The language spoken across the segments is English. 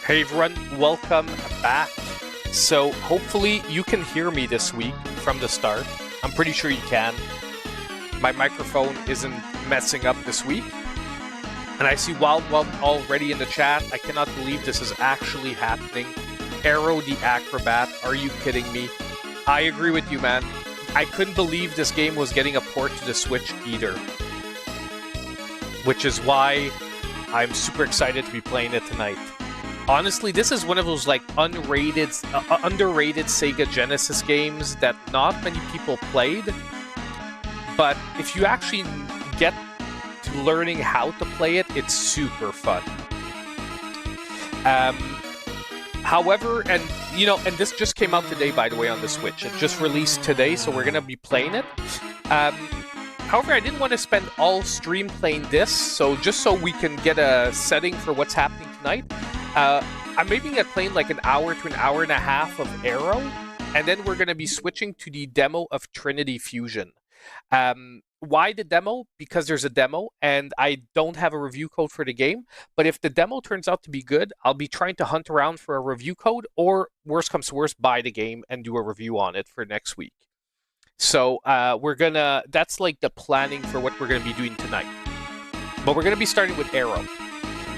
Hey everyone, welcome back. So hopefully you can hear me this week from the start. I'm pretty sure you can. My microphone isn't messing up this week. And I see Wild already in the chat. I cannot believe this is actually happening. AERO The Acro-Bat, are you kidding me? I agree with you, man. I couldn't believe this game was getting a port to the Switch either. Which is why I'm super excited to be playing it tonight. Honestly, this is one of those like underrated Sega Genesis games that not many people played. But if you actually get to learning how to play it, it's super fun. However, and this just came out today, by the way, on the Switch. It just released today, so we're gonna be playing it. However, I didn't want to spend all stream playing this, so just so we can get a setting for what's happening tonight. I'm aiming at playing like an hour to an hour and a half of AERO, and then we're going to be switching to the demo of Trinity Fusion. Why the demo? Because there's a demo, and I don't have a review code for the game, but if the demo turns out to be good, I'll be trying to hunt around for a review code, or worst comes to worst, buy the game and do a review on it for next week. So that's like the planning for what we're going to be doing tonight. But we're going to be starting with AERO.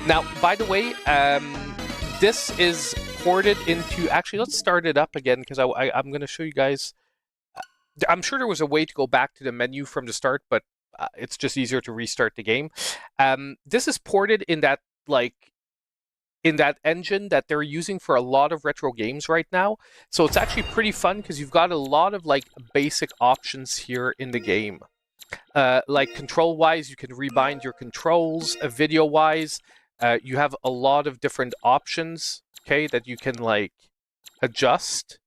Now, by the way, this is ported into... Actually, let's start it up again, because I'm going to show you guys... I'm sure there was a way to go back to the menu from the start, but it's just easier to restart the game. This is ported in that engine that they're using for a lot of retro games right now. So it's actually pretty fun, because you've got a lot of like basic options here in the game. Like control-wise, you can rebind your controls. Video-wise, you have a lot of different options, okay, that you can like adjust.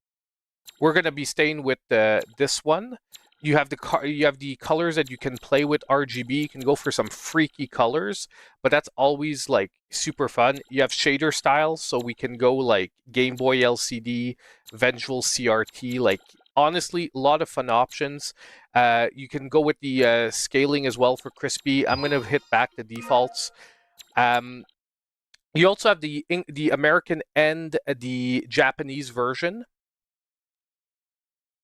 We're gonna be staying with this one. You have the colors that you can play with RGB. You can go for some freaky colors, but that's always like super fun. You have shader styles, so we can go like Game Boy LCD, Visual CRT. Like honestly, a lot of fun options. You can go with the scaling as well for crispy. I'm gonna hit back the defaults. You also have the American and the Japanese version.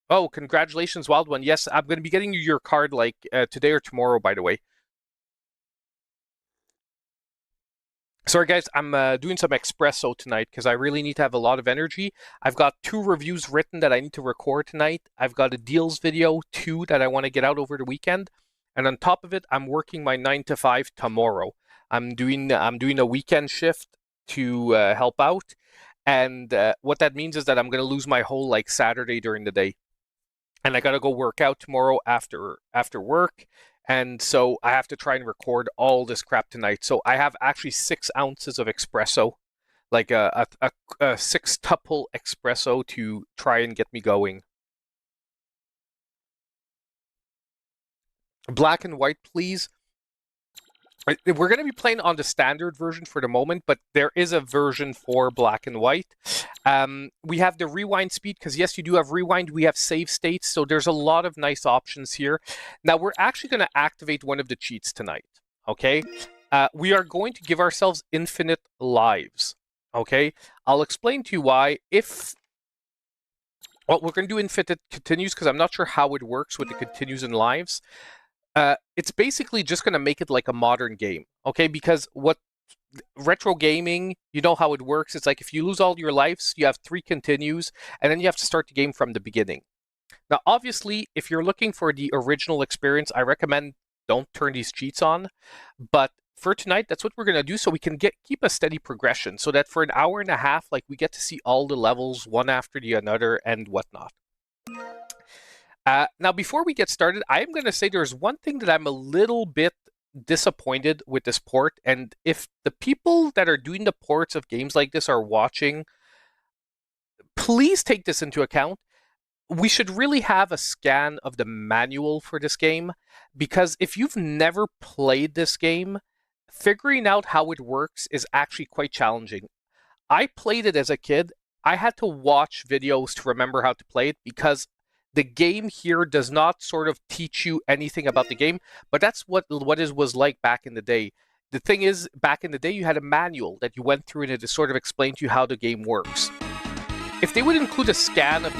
Oh, congratulations, Wild One. Yes, I'm going to be getting you your card like today or tomorrow, by the way. Sorry, guys, I'm doing some espresso tonight because I really need to have a lot of energy. I've got 2 reviews written that I need to record tonight. I've got a deals video, 2 that I want to get out over the weekend. And on top of it, I'm working my 9 to 5 tomorrow. I'm doing a weekend shift to help out. And what that means is that I'm going to lose my whole like Saturday during the day. And I got to go work out tomorrow after work. And so I have to try and record all this crap tonight. So I have actually 6 ounces of espresso, like a 6-tuple espresso to try and get me going. Black and white, please. We're going to be playing on the standard version for the moment, but there is a version for black and white. We have the rewind speed, because yes, you do have rewind. We have save states, so there's a lot of nice options here. Now, we're actually going to activate one of the cheats tonight, okay? We are going to give ourselves infinite lives, okay? I'll explain to you why. Well, we're going to do infinite continues, because I'm not sure how it works with the continues and lives. It's basically just going to make it like a modern game, okay? Because what retro gaming, you know how it works. It's like if you lose all your lives, you have 3 continues, and then you have to start the game from the beginning. Now, obviously, if you're looking for the original experience, I recommend don't turn these cheats on. But for tonight, that's what we're going to do, so we can keep a steady progression, so that for an hour and a half, like we get to see all the levels one after the other and whatnot. Now, before we get started, I'm going to say there's one thing that I'm a little bit disappointed with this port. And if the people that are doing the ports of games like this are watching, please take this into account. We should really have a scan of the manual for this game, because if you've never played this game, figuring out how it works is actually quite challenging. I played it as a kid. I had to watch videos to remember how to play it, because the game here does not sort of teach you anything about the game, but that's what it was like back in the day. the thing is, back in the day, you had a manual that you went through and it sort of explained to you how the game works. If they would include a scan of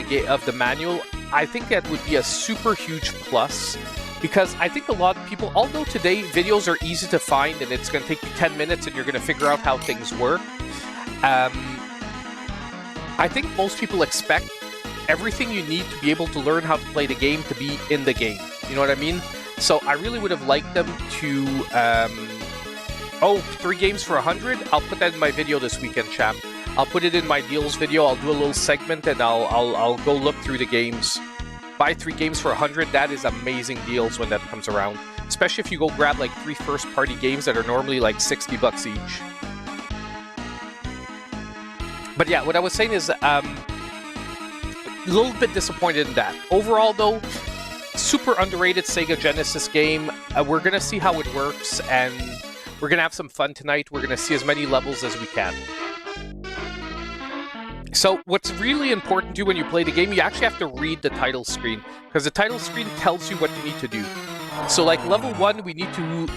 the manual, I think that would be a super huge plus. Because I think a lot of people, although today videos are easy to find and it's going to take you 10 minutes and you're going to figure out how things work, I think most people expect everything you need to be able to learn how to play the game to be in the game. You know what I mean? So I really would have liked them to... 3 games for 100? I'll put that in my video this weekend, champ. I'll put it in my deals video. I'll do a little segment and I'll go look through the games. Buy 3 games for 100. That is amazing deals when that comes around. Especially if you go grab like 3 first-party games that are normally like $60 each. But yeah, what I was saying is a little bit disappointed in that. Overall, though, super underrated Sega Genesis game. We're going to see how it works, and we're going to have some fun tonight. We're going to see as many levels as we can. So what's really important to do when you play the game, you actually have to read the title screen, because the title screen tells you what you need to do. So like level 1, we need to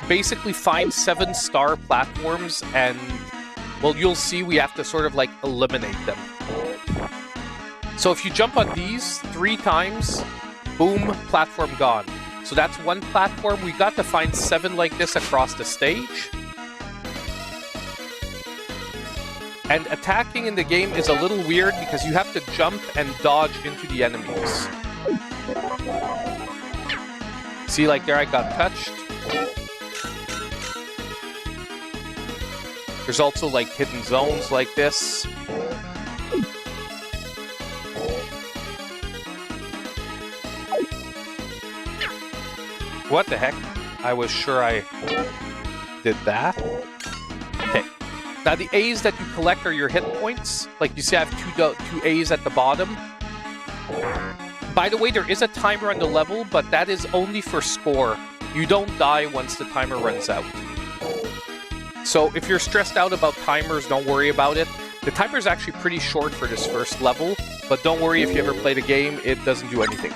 basically find 7-star platforms, and well, you'll see we have to sort of like eliminate them. So if you jump on these 3 times, boom, platform gone. So that's 1 platform. We got to find 7 like this across the stage. And attacking in the game is a little weird because you have to jump and dodge into the enemies. See, like there I got touched. There's also like hidden zones like this. What the heck? I was sure I did that. Okay. Now the A's that you collect are your hit points. Like you see I have 2 A's at the bottom. By the way, there is a timer on the level, but that is only for score. You don't die once the timer runs out. So if you're stressed out about timers, don't worry about it. The timer is actually pretty short for this first level, but don't worry if you ever play the game, it doesn't do anything.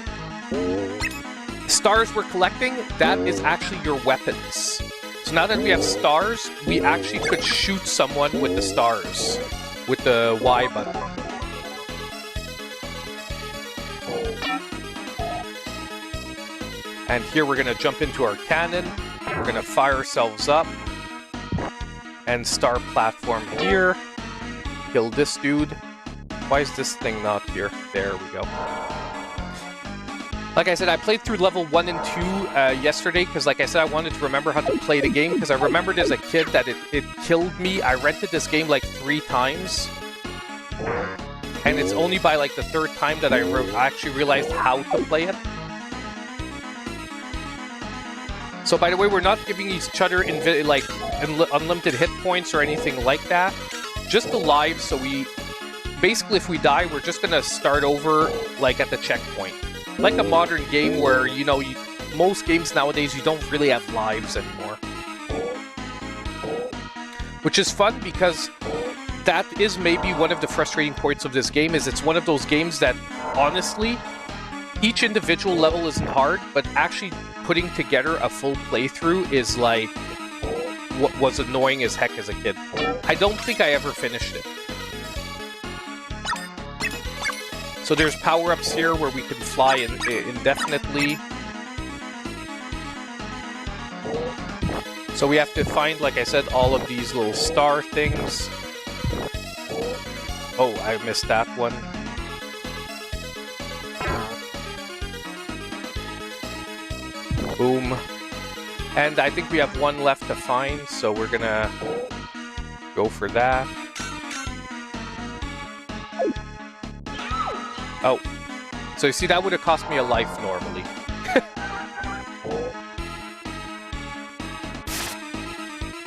Stars we're collecting, that is actually your weapons. So now that we have stars, we actually could shoot someone with the stars, with the Y button. And here we're going to jump into our cannon. We're going to fire ourselves up. And star platform here. Kill this dude. Why is this thing not here? There we go. Like I said, I played through level 1 and 2 yesterday because, like I said, I wanted to remember how to play the game because I remembered as a kid that it killed me. I rented this game like 3 times. And it's only by like the 3rd time that I actually realized how to play it. So, by the way, we're not giving each other like unlimited hit points or anything like that. Just the lives, so we... Basically, if we die, we're just going to start over like at the checkpoint. Like a modern game where, you know, most games nowadays, you don't really have lives anymore. Which is fun because that is maybe one of the frustrating points of this game, is it's one of those games that, honestly, each individual level isn't hard, but actually putting together a full playthrough is like what was annoying as heck as a kid. I don't think I ever finished it. So there's power-ups here where we can fly indefinitely. So we have to find, like I said, all of these little star things. Oh, I missed that one. Boom. And I think we have 1 left to find, so we're gonna go for that. Oh. So you see, that would have cost me a life normally.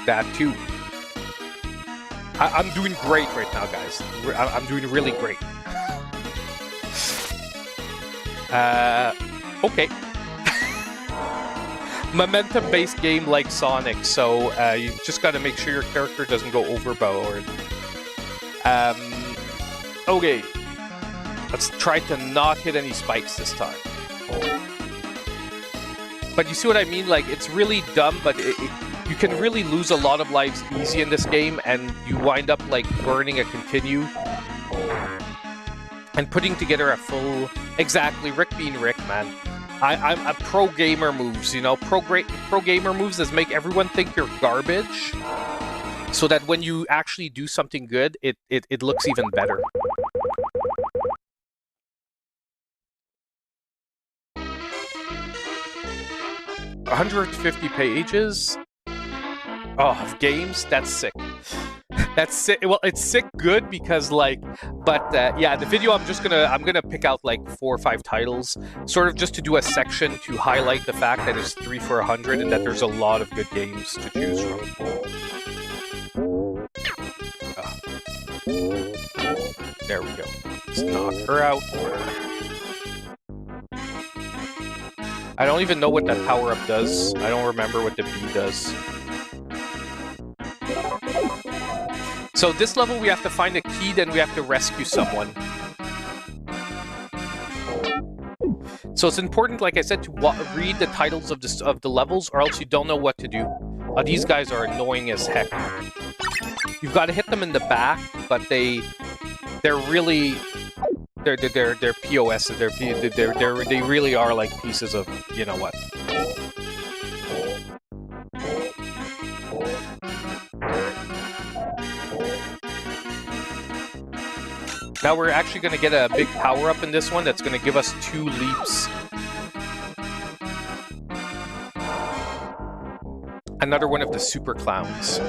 That too. I'm doing great right now, guys. I'm doing really great. Okay. Momentum-based game like Sonic, so you just got to make sure your character doesn't go overboard. Okay. Let's try to not hit any spikes this time. But But you see what I mean? Like, it's really dumb, but you can really lose a lot of lives easy in this game, and you wind up, like, burning a continue. And putting together a full... Exactly, Rick being Rick, man. I'm a pro gamer moves, you know? Pro gamer moves is make everyone think you're garbage, so that when you actually do something good, it looks even better. $150 pages of games. That's sick. That's sick. Well, it's sick good because, like, but yeah, the video I'm gonna pick out like 4 or 5 titles, sort of just to do a section to highlight the fact that it's 3 for $100 and that there's a lot of good games to choose from. There we go. Let's knock her out. I don't even know what that power-up does. I don't remember what the B does. So this level we have to find a key, then we have to rescue someone. So it's important, like I said, to read the titles of the levels, or else you don't know what to do. These guys are annoying as heck. You've got to hit them in the back, but they're really... They're POS. They really are like pieces of, you know what. Now we're actually going to get a big power-up in this one that's going to give us 2 leaps. Another one of the super clowns.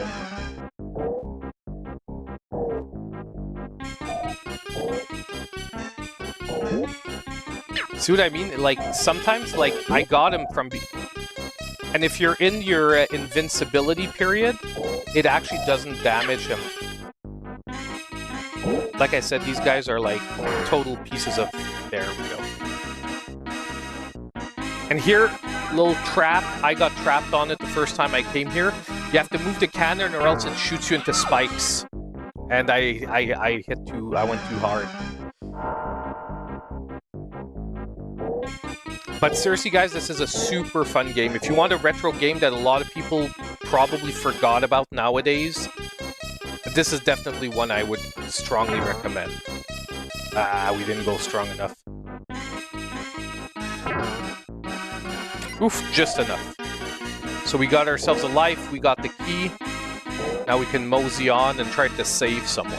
See what I mean? Like, sometimes, like, I got him from... And if you're in your invincibility period, it actually doesn't damage him. Like I said, these guys are, like, total pieces of... There we go. And here, little trap. I got trapped on it the first time I came here. You have to move the cannon or else it shoots you into spikes. And I went too hard. But seriously, guys, this is a super fun game. If you want a retro game that a lot of people probably forgot about nowadays, this is definitely one I would strongly recommend. We didn't go strong enough. Oof, just enough. So we got ourselves a life, we got the key. Now we can mosey on and try to save someone.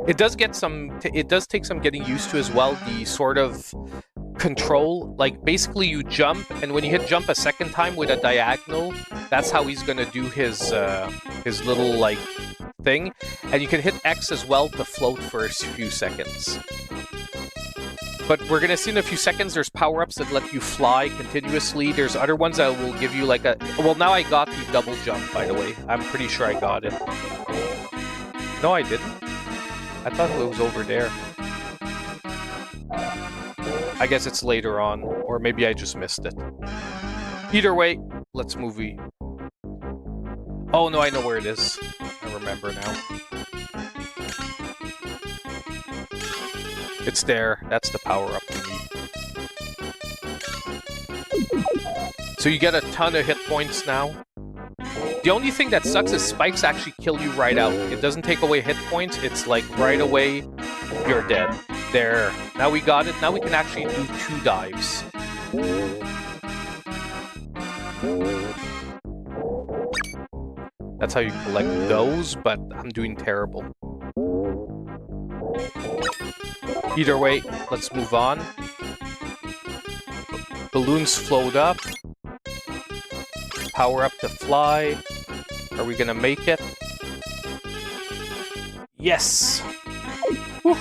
It does take some getting used to as well, the sort of control. Like, basically you jump, and when you hit jump a second time with a diagonal, that's how he's gonna do his little, like, thing. And you can hit X as well to float for a few seconds. But we're gonna see in a few seconds there's power-ups that let you fly continuously. There's other ones that will give you like a... Well, now I got the double jump, by the way. I'm pretty sure I got it. No, I didn't. I thought it was over there. I guess it's later on, or maybe I just missed it. Either way, let's move. Oh no, I know where it is. I remember now. It's there. That's the power-up we need. So you get a ton of hit points now. The only thing that sucks is spikes actually kill you right out. It doesn't take away hit points. It's like right away, you're dead. There. Now we got it. Now we can actually do 2 dives. That's how you collect those, but I'm doing terrible. Either way, let's move on. Balloons float up. Power up to fly. Are we gonna make it? Yes! Woo.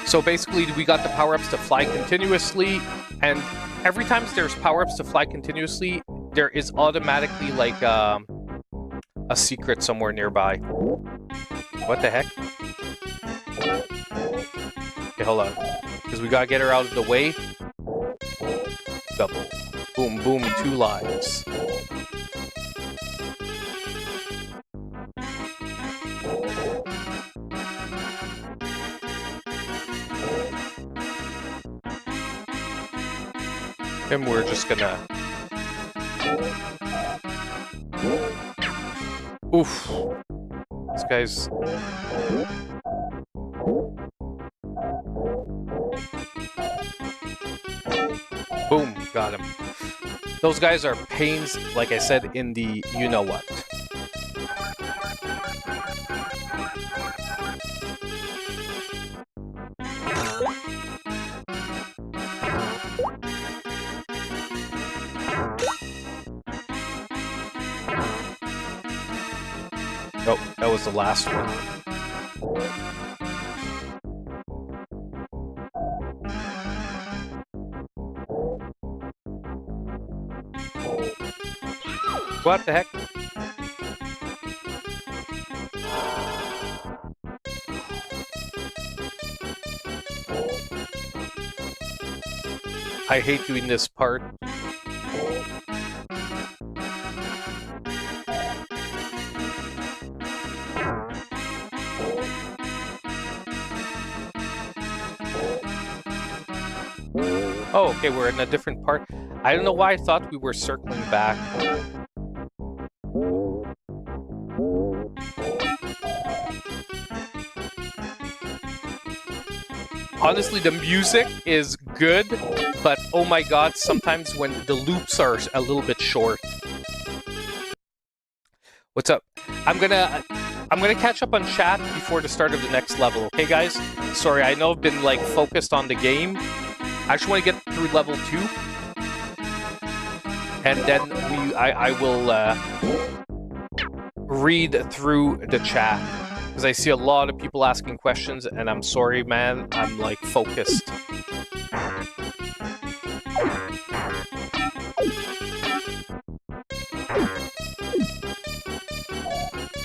So basically, we got the power-ups to fly continuously, and every time there's power-ups to fly continuously, there is automatically, like, a secret somewhere nearby. What the heck? Okay, hold on. Because we gotta get her out of the way. Double. Boom, boom, 2 lives. And we're just gonna... Oof. This guy's... Boom, got him. Those guys are pains, like I said, in the you-know-what. Oh, that was the last one. What the heck? I hate doing this part. Oh, okay, we're in a different part. I don't know why I thought we were circling back. Honestly, the music is good, but oh my god, sometimes when the loops are a little bit short. What's up? I'm gonna catch up on chat before the start of the next level, okay guys? Sorry, I know I've been like focused on the game. I just want to get through level 2. And then I will read through the chat. Because I see a lot of people asking questions, and I'm sorry, man. I'm, like, focused.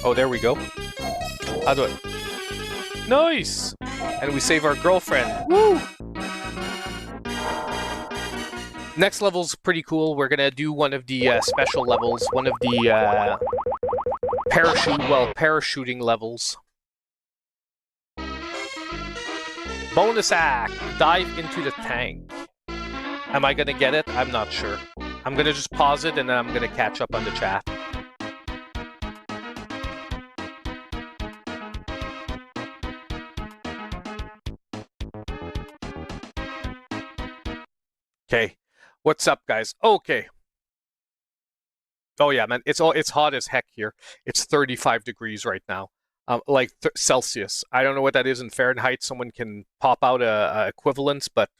Oh, there we go. How do I... Nice! And we save our girlfriend. Woo! Next level's pretty cool. We're gonna do one of the special levels. One of the... parachuting levels. Bonus act! Dive into the tank. Am I gonna get it? I'm not sure. I'm gonna just pause it and then I'm gonna catch up on the chat. Okay. What's up, guys? Okay. Oh yeah, man, it's hot as heck here. It's 35 degrees right now, like Celsius. I don't know what that is in Fahrenheit. Someone can pop out a equivalence, but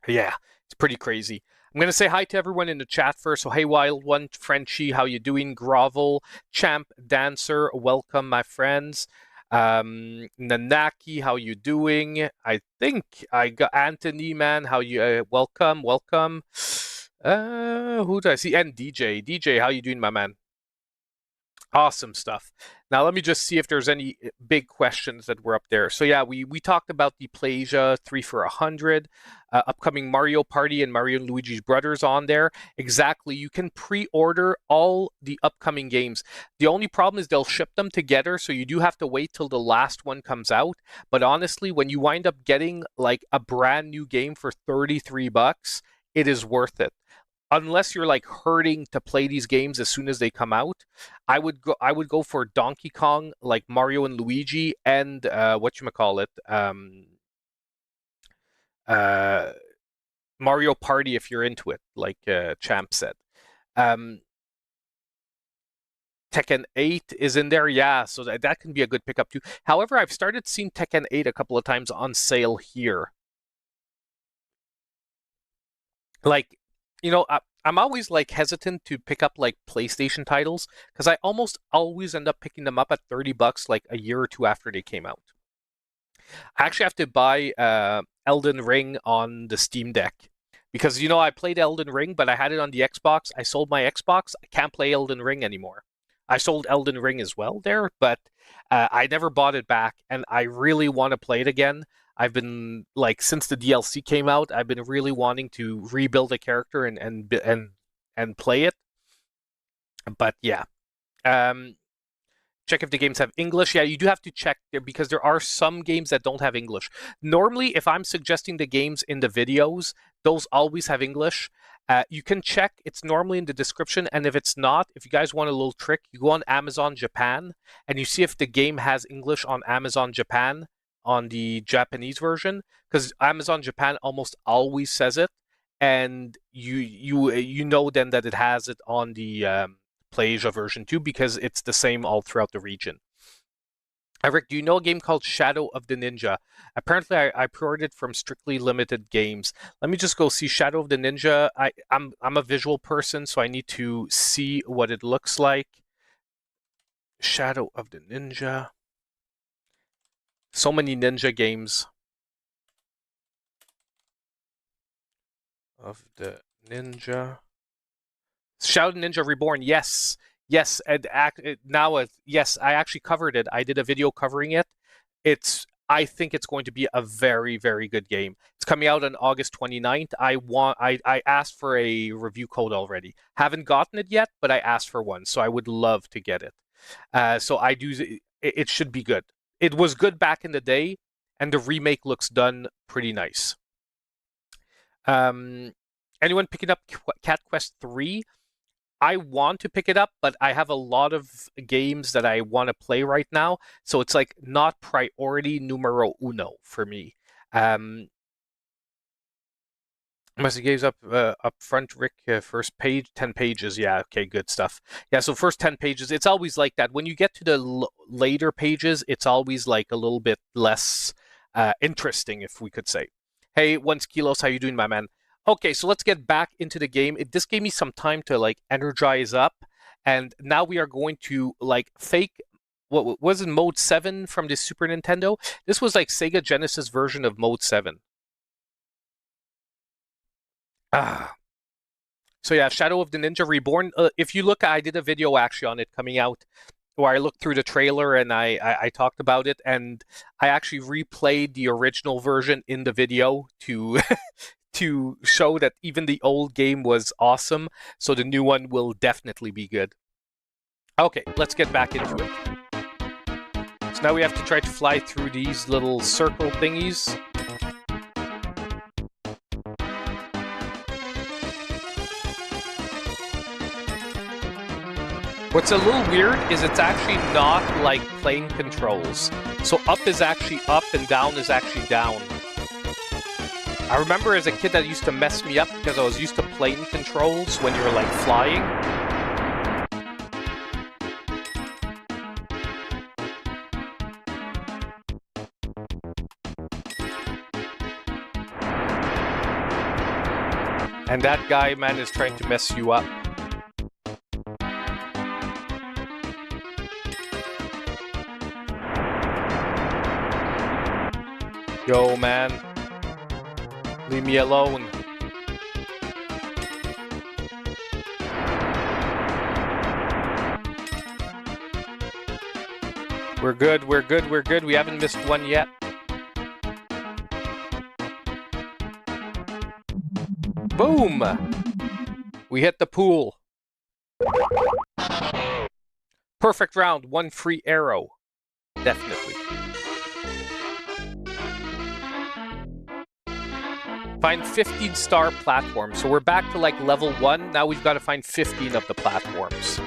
yeah, it's pretty crazy. I'm gonna say hi to everyone in the chat first. So hey, Wild One, Frenchie, how you doing? Grovel, Champ, Dancer, welcome, my friends. Nanaki, how you doing? I think I got Anthony, man. How you? Welcome, welcome. Who do I see? And DJ. DJ, how you doing, my man? Awesome stuff. Now, let me just see if there's any big questions that were up there. So, yeah, we talked about the Plasia 3 for 100, upcoming Mario Party and Mario and Luigi's Brothers on there. Exactly. You can pre-order all the upcoming games. The only problem is they'll ship them together, so you do have to wait till the last one comes out. But honestly, when you wind up getting like a brand new game for 33 bucks, it is worth it. Unless you're like hurting to play these games as soon as they come out, I would go for Donkey Kong, like Mario and Luigi, and whatchamacallit, Mario Party if you're into it, like Champ said. Tekken 8 is in there, yeah, so that can be a good pickup too. However, I've started seeing Tekken 8 a couple of times on sale here. Like, you know, I'm always like hesitant to pick up like PlayStation titles because I almost always end up picking them up at 30 bucks like a year or two after they came out. I actually have to buy Elden Ring on the Steam Deck because, you know, I played Elden Ring, but I had it on the Xbox. I sold my Xbox. I can't play Elden Ring anymore. I sold Elden Ring as well there, but I never bought it back, and I really want to play it again. I've been like since the DLC came out, I've been really wanting to rebuild a character and play it. But yeah, Check if the games have English. Yeah, you do have to check there because there are some games that don't have English. Normally, if I'm suggesting the games in the videos, those always have English. You can check. It's normally in the description. And if it's not, if you guys want a little trick, you go on Amazon Japan and you see if the game has English on Amazon Japan on the Japanese version, because Amazon Japan almost always says it. And you know then that it has it on the PlayAsia version too, because it's the same all throughout the region. Rick, do you know a game called Shadow of the Ninja? Apparently, I pre-ordered it from Strictly Limited Games. Let me just go see Shadow of the Ninja. I'm a visual person, so I need to see what it looks like. Shadow of the Ninja. So many ninja games. Of the Ninja. Shadow of the Ninja Reborn, yes. Yes, and yes, I actually covered it. I did a video covering it. I think it's going to be a very, very good game. It's coming out on August 29th. I asked for a review code already. Haven't gotten it yet, but I asked for one, so I would love to get it. So I do. It should be good. It was good back in the day, and the remake looks done pretty nice. Anyone picking up Cat Quest 3? I want to pick it up, but I have a lot of games that I want to play right now, so it's like not priority numero uno for me. Must have games up front, Rick. First page, 10 pages. Yeah, okay, good stuff. Yeah, so first 10 pages, it's always like that. When you get to the later pages, it's always like a little bit less interesting, if we could say. Hey, Once Kilos, how you doing, my man? Okay, so let's get back into the game. This gave me some time to like energize up, and now we are going to like fake. What was in Mode 7 from the Super Nintendo? This was like Sega Genesis version of Mode 7. So yeah, Shadow of the Ninja Reborn. If you look, I did a video actually on it coming out, where I looked through the trailer and I talked about it, and I actually replayed the original version in the video to to show that even the old game was awesome. So the new one will definitely be good. Okay, let's get back into it. So now we have to try to fly through these little circle thingies. What's a little weird is it's actually not like plane controls. So up is actually up and down is actually down. I remember as a kid that used to mess me up because I was used to plane controls when you were like flying. And that guy, man, is trying to mess you up. Yo, man. Leave me alone. We're good, we're good, we're good. We haven't missed one yet. Boom! We hit the pool. Perfect round, one free arrow. Definitely. Find 15 star platforms. So we're back to like level 1. Now we've got to find 15 of the platforms.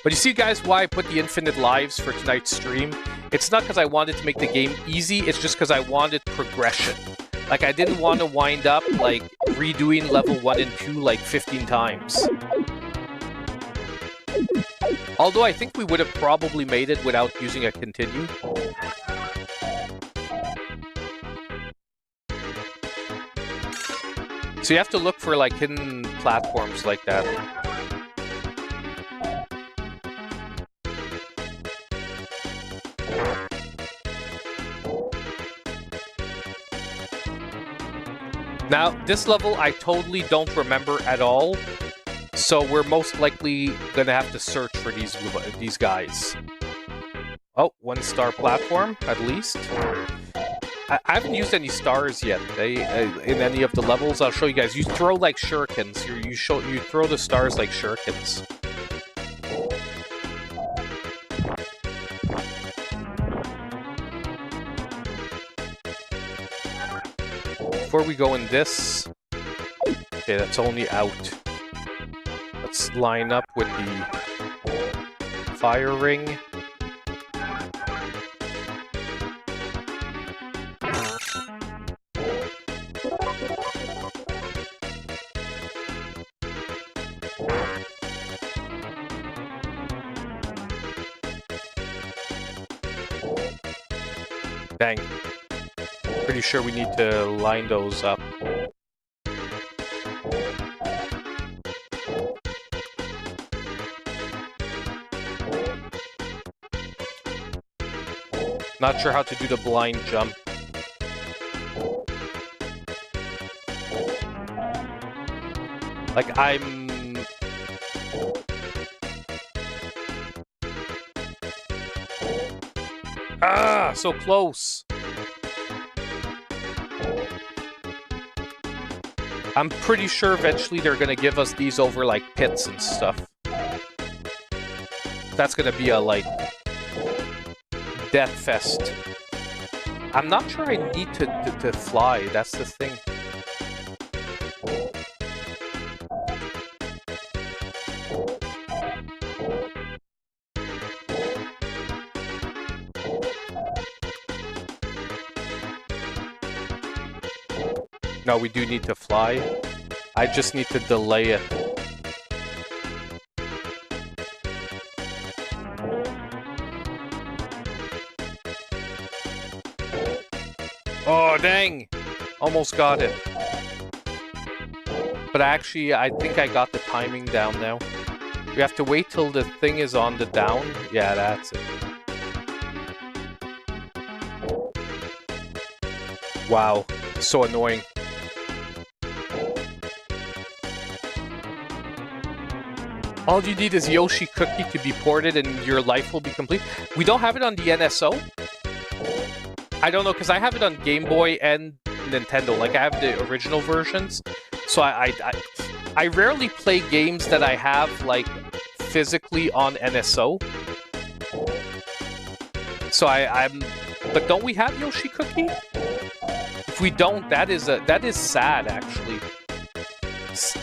But you see, guys, why I put the infinite lives for tonight's stream? It's not because I wanted to make the game easy. It's just because I wanted progression. Like, I didn't want to wind up, like, redoing level 1 and 2, like, 15 times. Although I think we would have probably made it without using a continue. So you have to look for, like, hidden platforms like that. Now, this level I totally don't remember at all, so we're most likely gonna have to search for these guys. Oh, 1 star platform, at least. I haven't used any stars yet in any of the levels. I'll show you guys. You throw like shurikens. You throw the stars like shurikens. Before we go in this... Okay, that's only out. Let's line up with the fire ring. Dang. Pretty sure we need to line those up. Not sure how to do the blind jump. Like, I'm... Ah, so close. I'm pretty sure eventually they're gonna give us these over like pits and stuff. That's gonna be a like death fest. I'm not sure I need to fly. That's the thing. No, we do need to fly. I just need to delay it. Oh, dang! Almost got it. But actually, I think I got the timing down now. We have to wait till the thing is on the down. Yeah, that's it. Wow, so annoying. All you need is Yoshi Cookie to be ported and your life will be complete. We don't have it on the NSO. I don't know, because I have it on Game Boy and Nintendo. Like, I have the original versions. So I rarely play games that I have, like, physically on NSO. So I'm... But don't we have Yoshi Cookie? If we don't, that is sad, actually.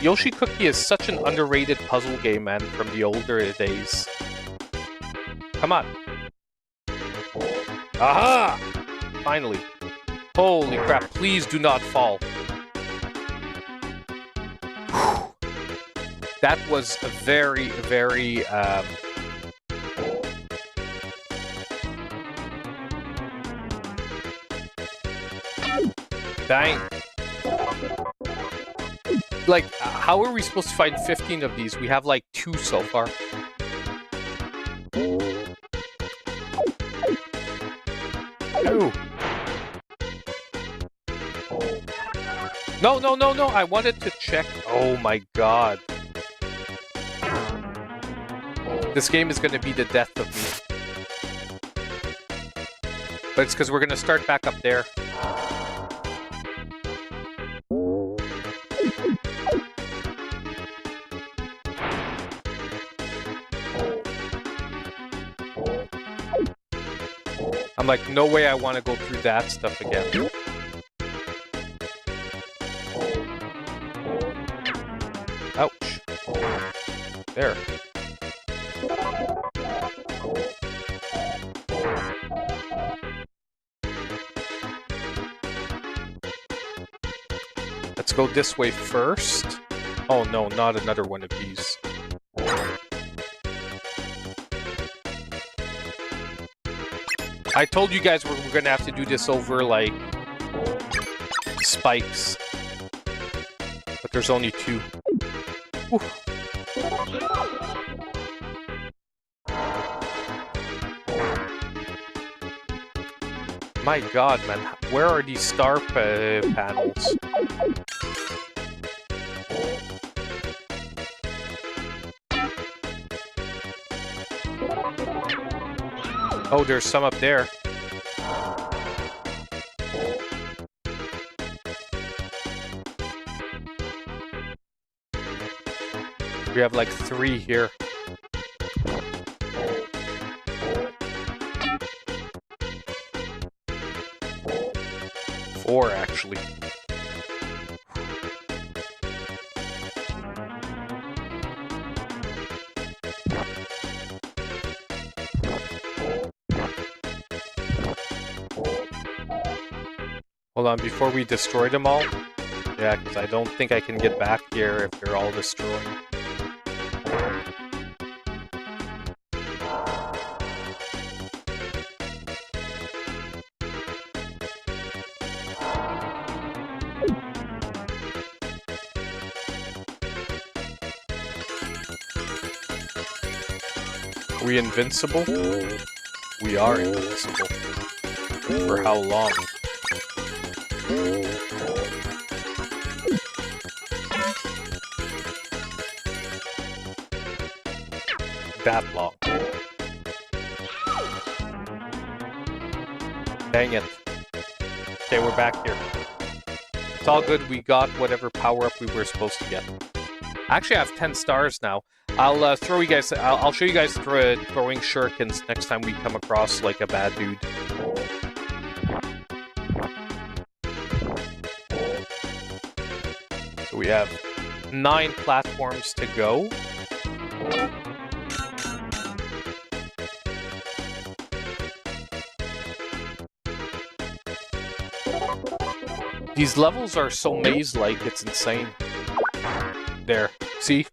Yoshi Cookie is such an underrated puzzle game, man, from the older days. Come on. Aha! Finally. Holy crap, please do not fall. Whew. That was a very, very... Dang. Like, how are we supposed to find 15 of these? We have, like, 2 so far. Ooh. No, no, no, no. I wanted to check. Oh, my God. This game is going to be the death of me. But it's because we're going to start back up there. I'm like, no way I want to go through that stuff again. Ouch. There. Let's go this way first. Oh no, not another one of these. I told you guys we're gonna have to do this over, like, spikes. But there's only 2. Whew. My God, man. Where are these star panels? Oh, there's some up there. We have like 3 here. Four, actually. Hold on, before we destroy them all. Yeah, because I don't think I can get back here if they're all destroyed. Are we invincible? We are invincible. For how long? That long. Dang it. Okay, we're back here. It's all good. We got whatever power-up we were supposed to get. Actually, I have 10 stars now. I'll throw you guys. I'll show you guys throwing shurikens next time we come across like a bad dude. So we have 9 platforms to go. These levels are so maze-like, it's insane. There, see?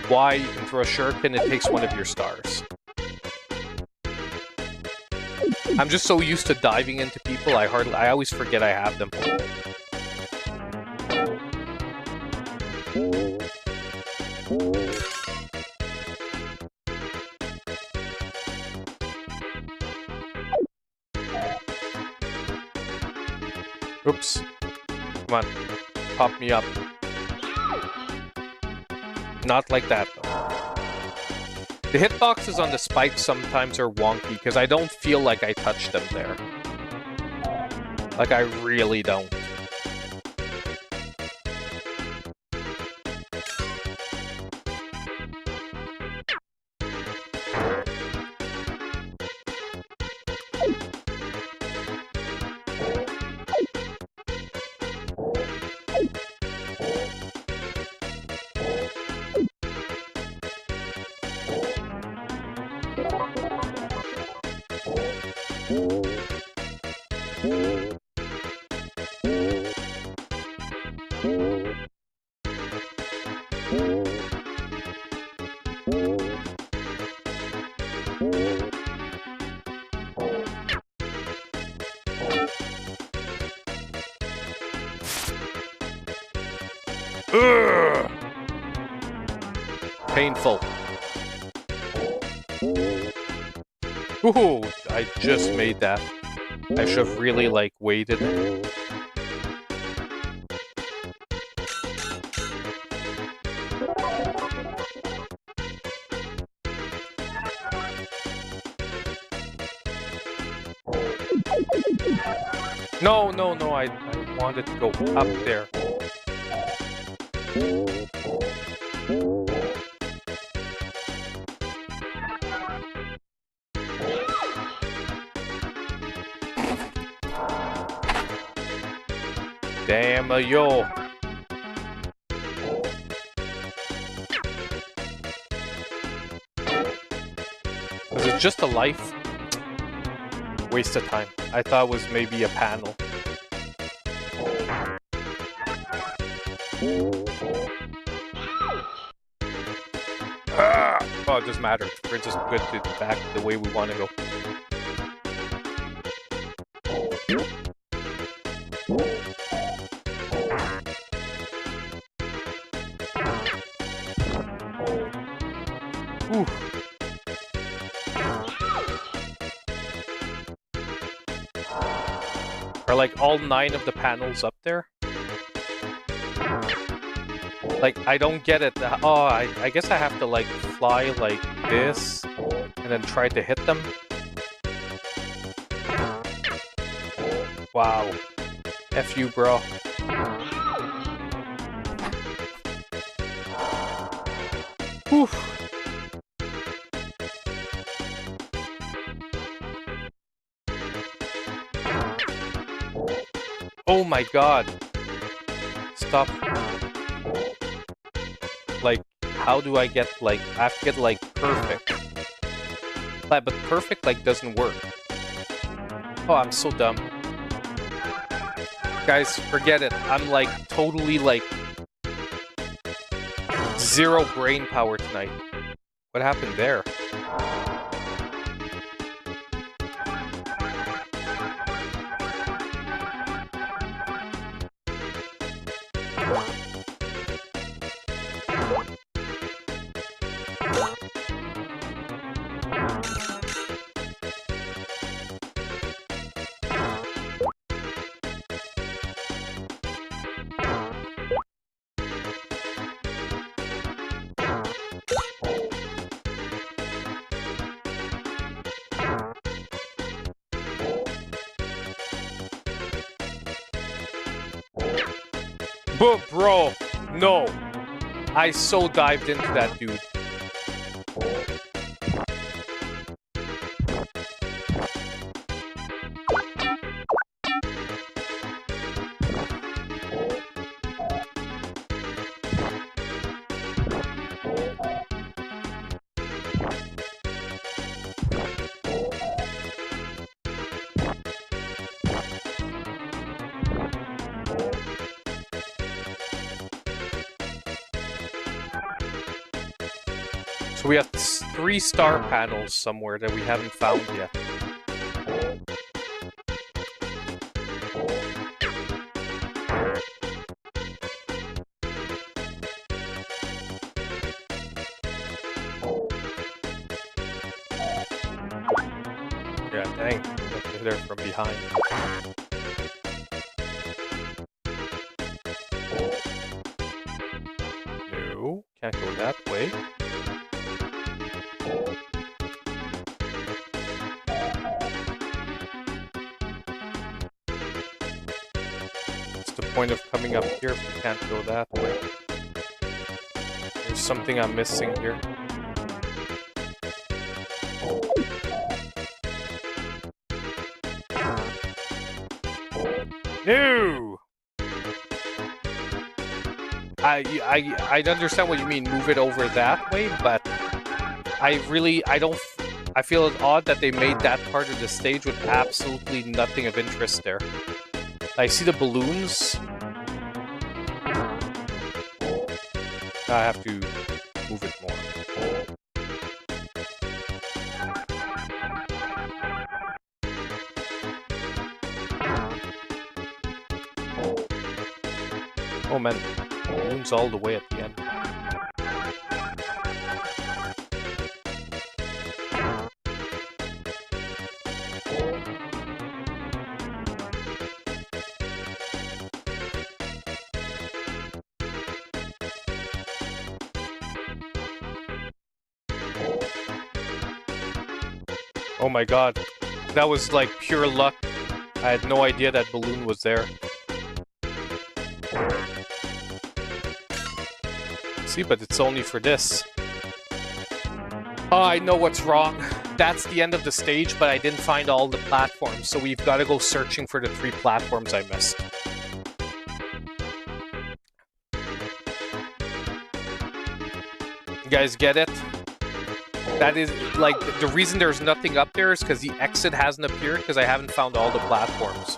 Why you can throw a shuriken, it takes one of your stars. I'm just so used to diving into people, I always forget I have them. Oops. Come on. Pop me up. Not like that, though. The hitboxes on the spikes sometimes are wonky, because I don't feel like I touched them there. Like, I really don't. Ugh. Painful. Ooh, I just made that. I should have really, like, waited. No, no, no, I wanted to go up there. Damn yo. Was it just a life? Waste of time. I thought it was maybe a panel. Ah! Oh, it doesn't matter. We're just good to back the way we want to go. Ooh. Are like all 9 of the panels up there? Like, I don't get it. Oh, I guess I have to like fly like this and then try to hit them. Wow. F you, bro. Whew. Oh my god. Stop. Like, how do I get, like, I have to get, like, perfect. But perfect, like, doesn't work. Oh, I'm so dumb. Guys, forget it. I'm like totally like zero brain power tonight. What happened there? But bro, no. I so dived into that dude. So we have 3 star panels somewhere that we haven't found yet. Yeah, dang. We have to hit her from behind. No, can't go that way. What's the point of coming up here if we can't go that way? There's something I'm missing here. No! I understand what you mean, move it over that way, but I feel it's odd that they made that part of the stage with absolutely nothing of interest there. I see the balloons. I have to move it more. Oh man, balloons all the way at the end. Oh my god, that was like pure luck. I had no idea that balloon was there. See, but it's only for this. Oh, I know what's wrong. That's the end of the stage, but I didn't find all the platforms, so we've got to go searching for the 3 platforms I missed. You guys get it? That is, like, the reason there's nothing up there is because the exit hasn't appeared because I haven't found all the platforms.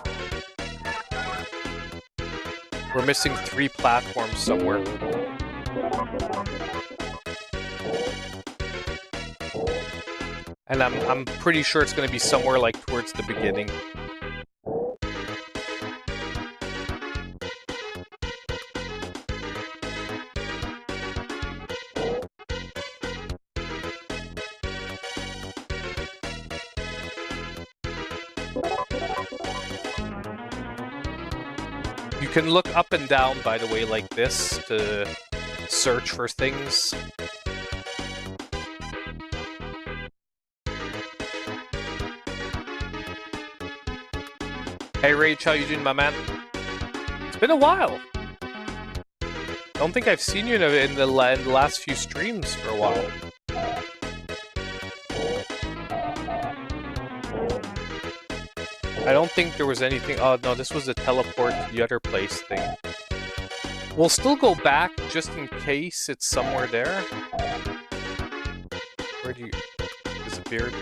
We're missing 3 platforms somewhere. And I'm pretty sure it's going to be somewhere, like, towards the beginning. You can look up and down, by the way, like this, to search for things. Hey Rach, how you doing, my man? It's been a while. I don't think I've seen you in the last few streams for a while. I don't think there was anything... Oh, no, this was the teleport to the other place thing. We'll still go back just in case it's somewhere there. Where'd you... disappeared?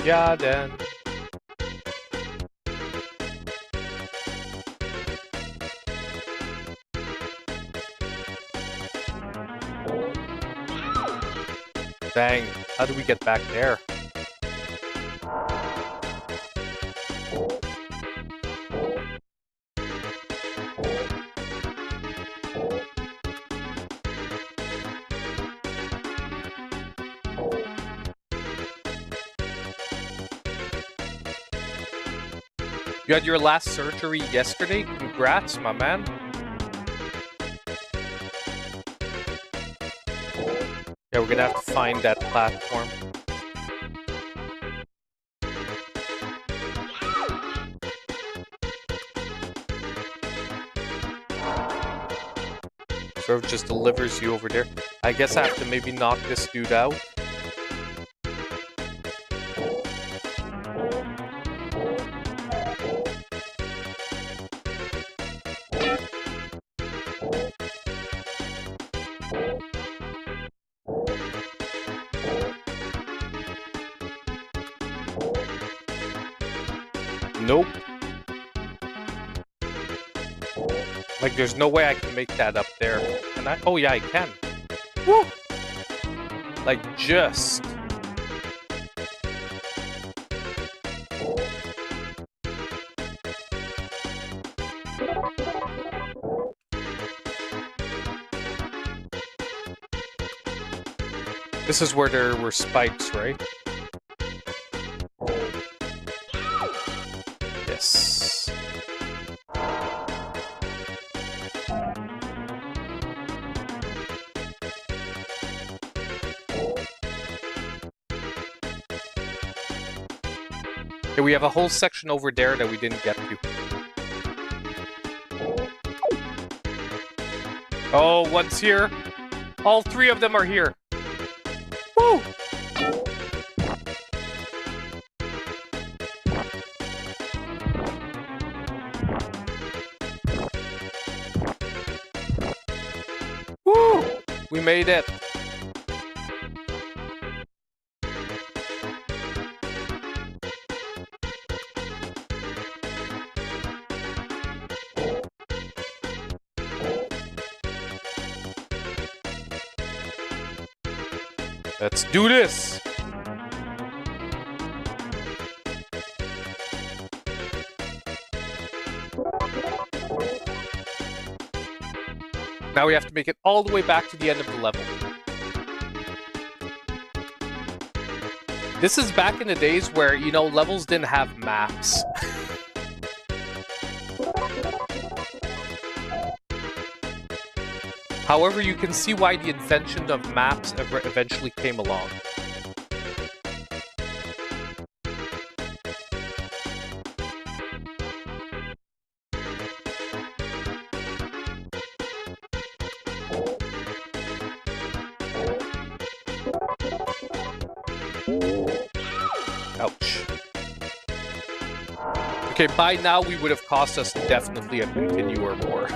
Yeah, then... Dang, how do we get back there? You had your last surgery yesterday? Congrats, my man. Yeah, we're gonna have to find that platform. Sort of just delivers you over there. I guess I have to maybe knock this dude out. Nope. Like, there's no way I can make that up there. Can I? Oh, yeah, I can. Woo! Like, just. This is where there were spikes, right? Yes. Okay, we have a whole section over there that we didn't get to. Oh, one's here. All three of them are here. Woo! Woo! We made it. Let's do this! Now we have to make it all the way back to the end of the level. This is back in the days where, you know, levels didn't have maps. However, you can see why the invention of maps eventually came along. Ouch. Okay, by now we would have cost us definitely a continue or more.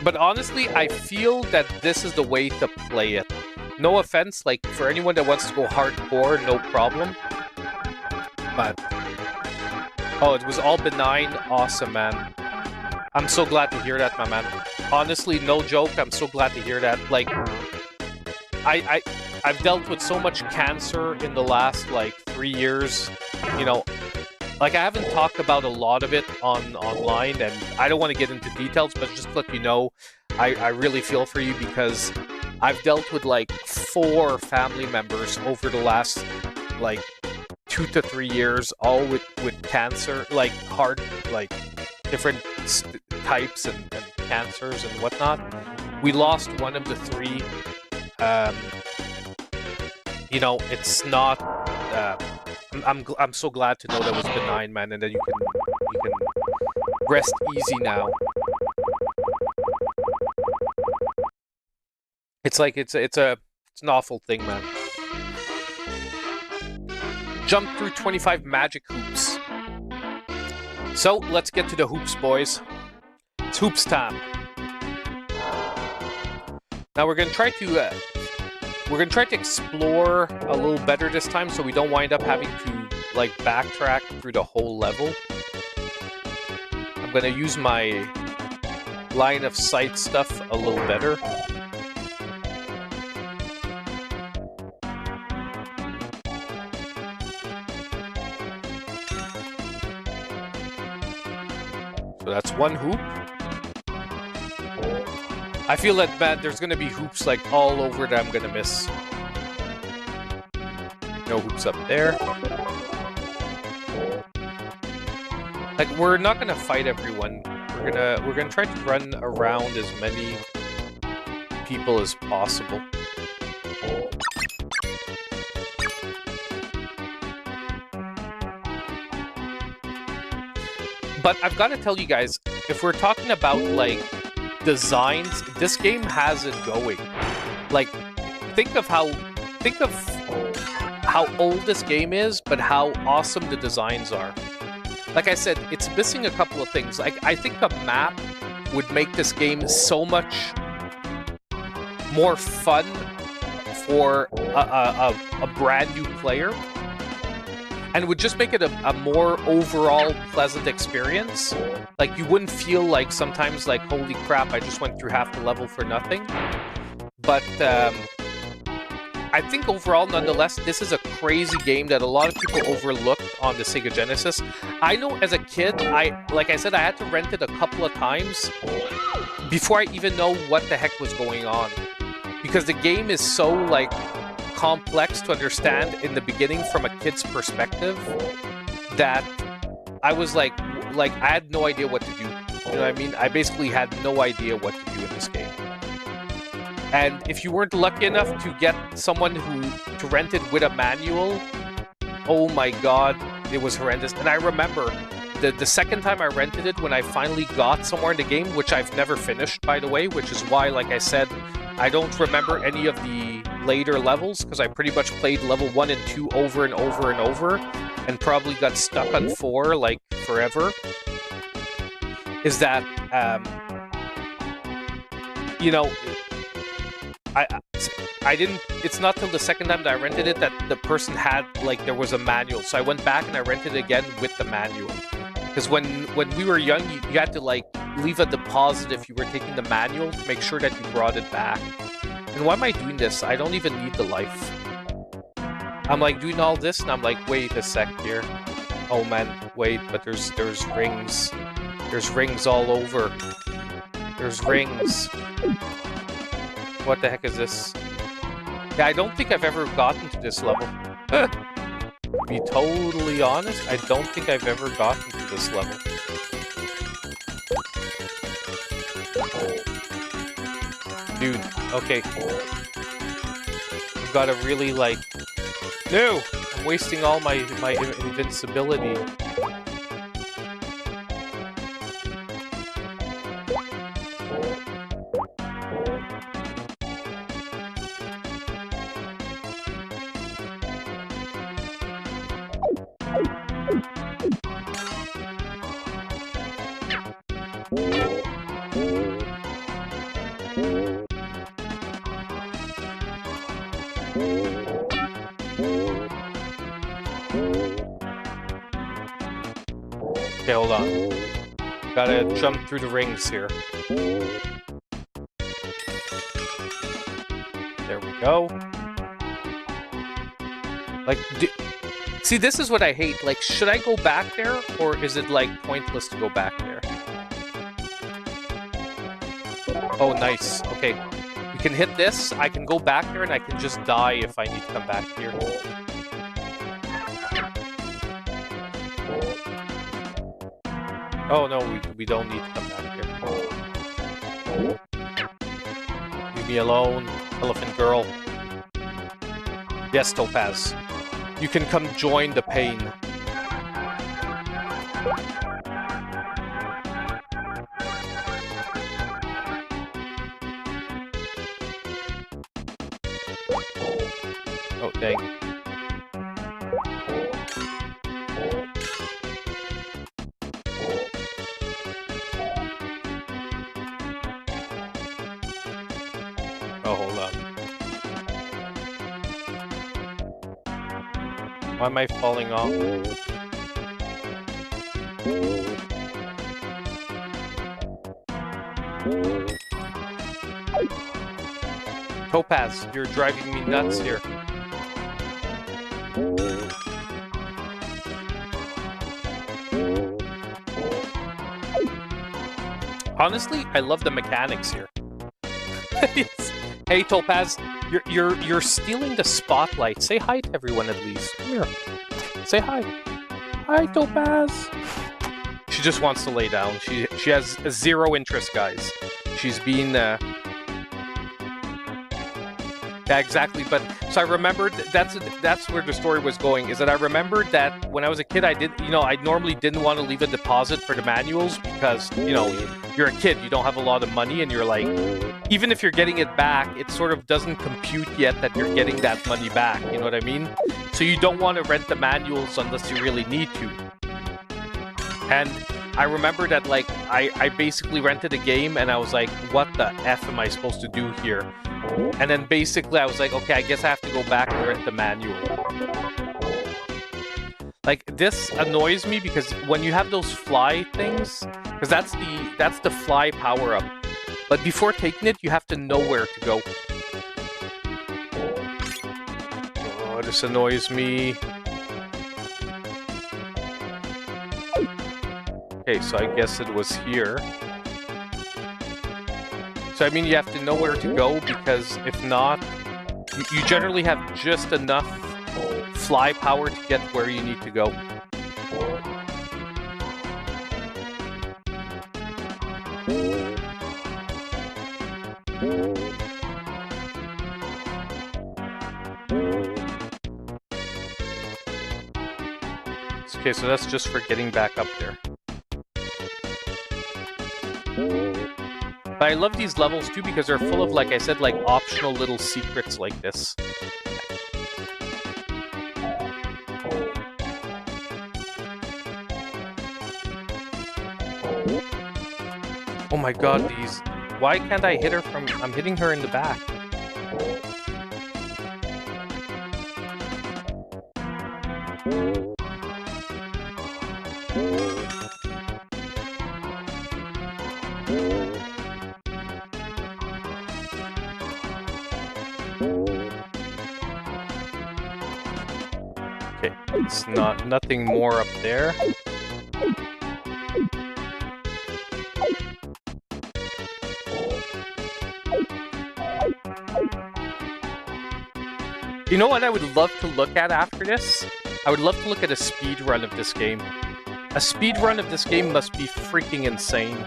But honestly, I feel that this is the way to play it. No offense, like, for anyone that wants to go hardcore, no problem. But... oh, it was all benign. Awesome, man. I'm so glad to hear that, my man. Honestly, no joke, I'm so glad to hear that. Like, I've dealt with so much cancer in the last, like, 3 years, you know. Like, I haven't talked about a lot of it online, and I don't want to get into details, but just to let you know, I really feel for you because I've dealt with, like, 4 family members over the last, like, 2 to 3 years, all with cancer, like, hard, like, different types and cancers and whatnot. We lost one of the 3. You know, it's not... I'm so glad to know that was benign, man, and that you can rest easy now. It's like it's an awful thing, man. Jump through 25 magic hoops. So let's get to the hoops, boys. It's hoops time. Now we're gonna try to explore a little better this time, so we don't wind up having to, like, backtrack through the whole level. I'm gonna use my line of sight stuff a little better. So that's one hoop. I feel that, man, there's gonna be hoops like all over that I'm gonna miss. No hoops up there. Like, we're not gonna fight everyone. We're gonna try to run around as many people as possible. But I've got to tell you guys, if we're talking about like designs, this game has it going. Like, think of how old this game is, but how awesome the designs are. Like I said, it's missing a couple of things. Like, I think a map would make this game so much more fun for a brand new player, and would just make it a more overall pleasant experience. Like, you wouldn't feel like sometimes like, holy crap, I just went through half the level for nothing. But I think overall, nonetheless, this is a crazy game that a lot of people overlooked on the Sega Genesis. I know as a kid, like I said, I had to rent it a couple of times before I even know what the heck was going on. Because the game is so, like, complex to understand in the beginning from a kid's perspective that I was like I had no idea what to do. You know what I mean? I basically had no idea what to do in this game. And if you weren't lucky enough to get someone to rent it with a manual, oh my god, it was horrendous. And I remember the second time I rented it, when I finally got somewhere in the game, which I've never finished, by the way, which is why, like I said, I don't remember any of the later levels, because I pretty much played level 1 and 2 over and over and over, and probably got stuck on 4, like, forever, is that, you know, I didn't, it's not till the second time that I rented it that the person had, like, there was a manual. So I went back and I rented it again with the manual. Because when we were young, you had to, like, leave a deposit if you were taking the manual to make sure that you brought it back. And why am I doing this? I don't even need the life. I'm, like, doing all this, and I'm like, wait a sec here. Oh, man, wait, but there's rings. There's rings all over. There's rings. What the heck is this? Yeah, I don't think I've ever gotten to this level. To be totally honest, I don't think I've ever gotten to this level. Dude, okay. I've got to really, like... No! I'm wasting all my invincibility. Okay, hold on. Gotta jump through the rings here. There we go. Like, see, this is what I hate. Like, should I go back there, or is it, like, pointless to go back there? Oh, nice. Okay. We can hit this, I can go back there, and I can just die if I need to come back here. Oh, no, we don't need to come back here. Leave me alone, elephant girl. Yes, Topaz. You can come join the pain. Oh, dang. Oh, hold on. Why am I falling off? Topaz, you're driving me nuts here. Honestly, I love the mechanics here. Hey, Topaz, you're stealing the spotlight. Say hi to everyone at least. Come here. Say hi. Hi, Topaz. She just wants to lay down. She has zero interest, guys. She's been yeah, exactly. But so I remembered that's where the story was going. Is that I remembered that when I was a kid, I normally didn't want to leave a deposit for the manuals because you're a kid, you don't have a lot of money, and you're like, even if you're getting it back, it sort of doesn't compute yet that you're getting that money back. You know what I mean? So you don't want to rent the manuals unless you really need to. And I remember that like I basically rented a game and I was like, what the F am I supposed to do here? And then basically I was like, okay, I guess I have to go back and rent the manual. Like, this annoys me because when you have those fly things, because that's the fly power-up. But before taking it, you have to know where to go. Oh, this annoys me. Okay, so I guess it was here. So, I mean, you have to know where to go, because if not, you generally have just enough fly power to get where you need to go. Okay, so that's just for getting back up there. But I love these levels too because they're full of, like I said, like optional little secrets like this. Oh my god, these... Why can't I hit her from... I'm hitting her in the back. Okay, it's nothing more up there. You know what I would love to look at after this? I would love to look at a speed run of this game. A speed run of this game must be freaking insane.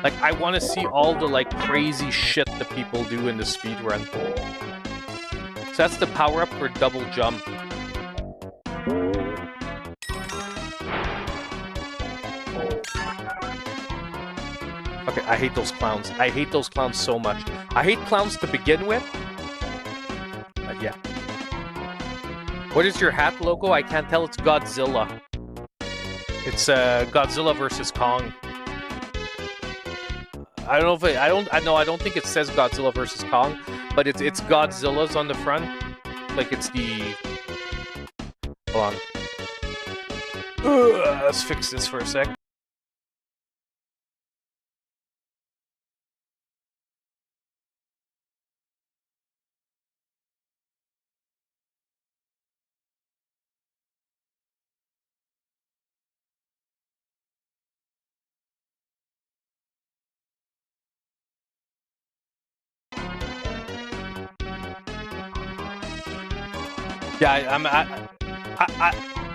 Like, I want to see all the, like, crazy shit that people do in the speed run. So that's the power-up for double jump. Okay, I hate those clowns. I hate those clowns so much. I hate clowns to begin with. But yeah. What is your hat logo? I can't tell. It's Godzilla. It's Godzilla versus Kong. I don't know if I don't think it says Godzilla versus Kong, but it's Godzilla's on the front. Like it's the... Hold on. Let's fix this for a sec. Yeah,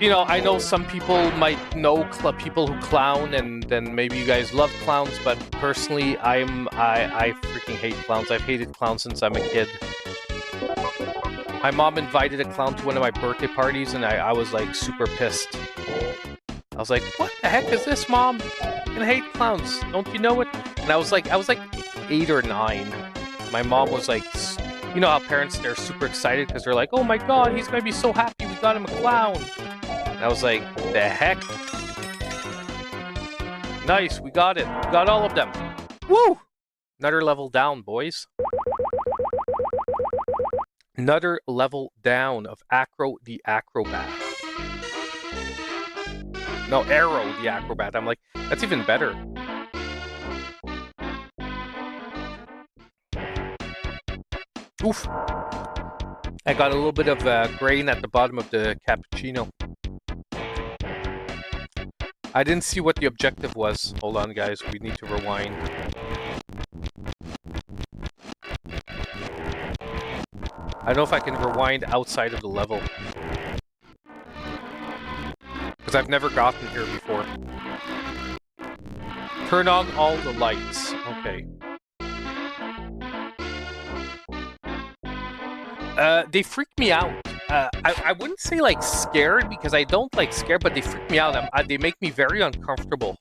you know, I know some people might know people who clown, and then maybe you guys love clowns, but personally, I freaking hate clowns. I've hated clowns since I'm a kid. My mom invited a clown to one of my birthday parties, and I was like super pissed. I was like, "What the heck is this, Mom? I hate clowns. Don't you know it?" And I was like 8 or 9. My mom was like. You know how parents, they're super excited because they're like, oh my god, he's going to be so happy we got him a clown. And I was like, the heck? Nice, we got it. We got all of them. Woo! Another level down, boys. Another level down of AERO the Acro-Bat. No, AERO the Acro-Bat. I'm like, that's even better. Oof. I got a little bit of grain at the bottom of the cappuccino. I didn't see what the objective was. Hold on, guys. We need to rewind. I don't know if I can rewind outside of the level. Because I've never gotten here before. Turn on all the lights. Okay. They freak me out. I wouldn't say like scared because I don't like scared, but they freak me out. They make me very uncomfortable.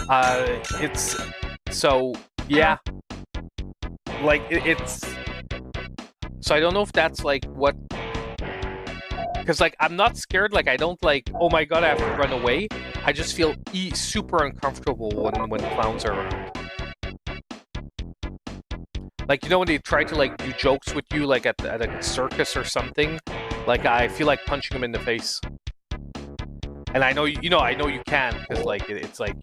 It's so yeah. Like it's so I don't know if that's like what. Because like I'm not scared. Like I don't like. Oh my god, I have to run away. I just feel super uncomfortable when clowns are around. Like, you know when they try to, like, do jokes with you, like, at a circus or something? Like, I feel like punching them in the face. And I know, I know you can, because, like, it's like,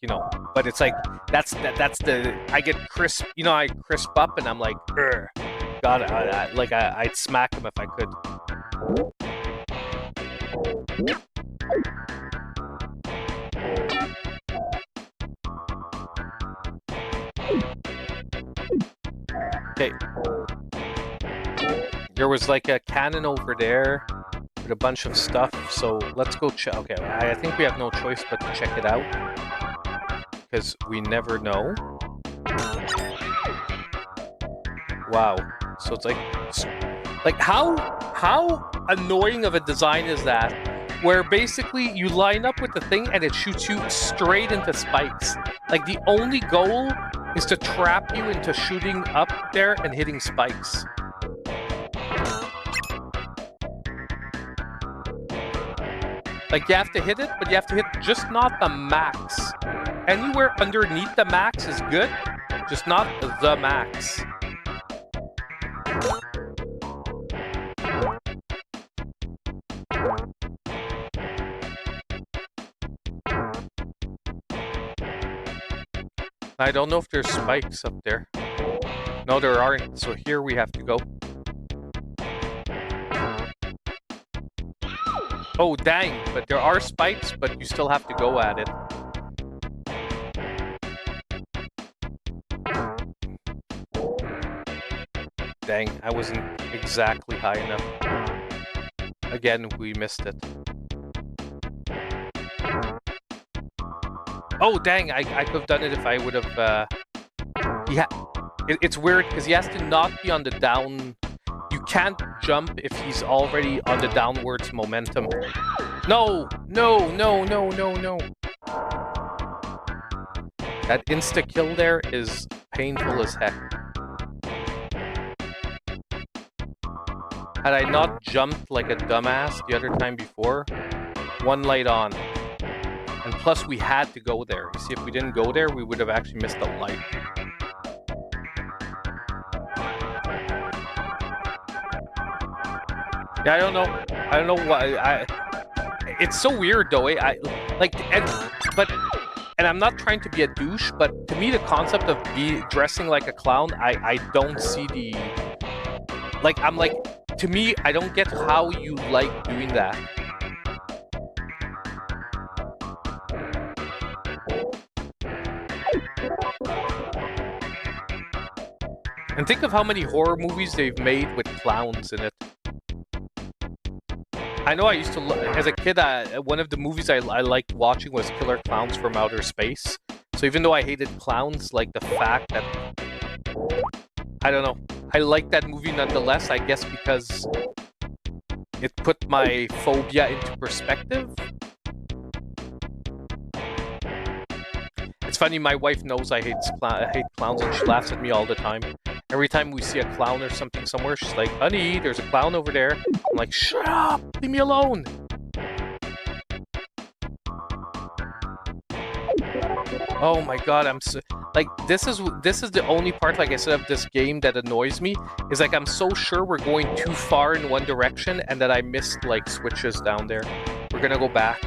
but it's like, that's the, I get crisp, I crisp up, and I'm like, Ugh. God, I'd smack him if I could. Okay. There was like a cannon over there with a bunch of stuff, so let's go check. Okay, I think we have no choice but to check it out because we never know. Wow. So it's like how annoying of a design is that? Where basically you line up with the thing and it shoots you straight into spikes. Like the only goal is to trap you into shooting up there and hitting spikes. Like you have to hit it, but you have to hit just not the max. Anywhere underneath the max is good, just not the max. I don't know if there's spikes up there. No, there aren't. So here we have to go. Oh, dang. But there are spikes, but you still have to go at it. Dang, I wasn't exactly high enough. Again, we missed it. Oh, dang, I could have done it if I would have, yeah. It's weird, because he has to not be on the down. You can't jump if he's already on the downwards momentum. No, no, no, no, no, no. That insta-kill there is painful as heck. Had I not jumped like a dumbass the other time before, one light on. And plus, we had to go there. You see, if we didn't go there, we would have actually missed the light. Yeah, I don't know. I don't know why. It's so weird, though. And I'm not trying to be a douche, but to me, the concept of dressing like a clown, I don't see the. Like, I'm like, to me, I don't get how you like doing that. And think of how many horror movies they've made with clowns in it. I know I used to, as a kid, one of the movies I liked watching was Killer Clowns from Outer Space. So even though I hated clowns, like the fact that, I don't know, I like that movie nonetheless, I guess because it put my phobia into perspective. It's funny, my wife knows I hate clowns and she laughs at me all the time. Every time we see a clown or something somewhere, she's like, honey, there's a clown over there. I'm like, shut up, leave me alone. Oh my god, I'm so, like, this is the only part, like I said, of this game that annoys me, is like I'm so sure we're going too far in one direction and that I missed like switches down there. We're gonna go back.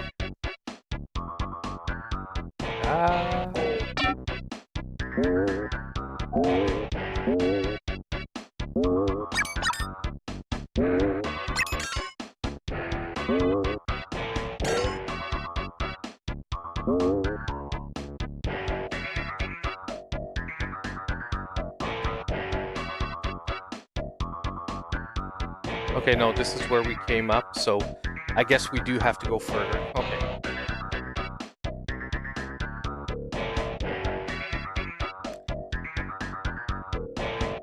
Okay, no, this is where we came up, so I guess we do have to go further. Okay.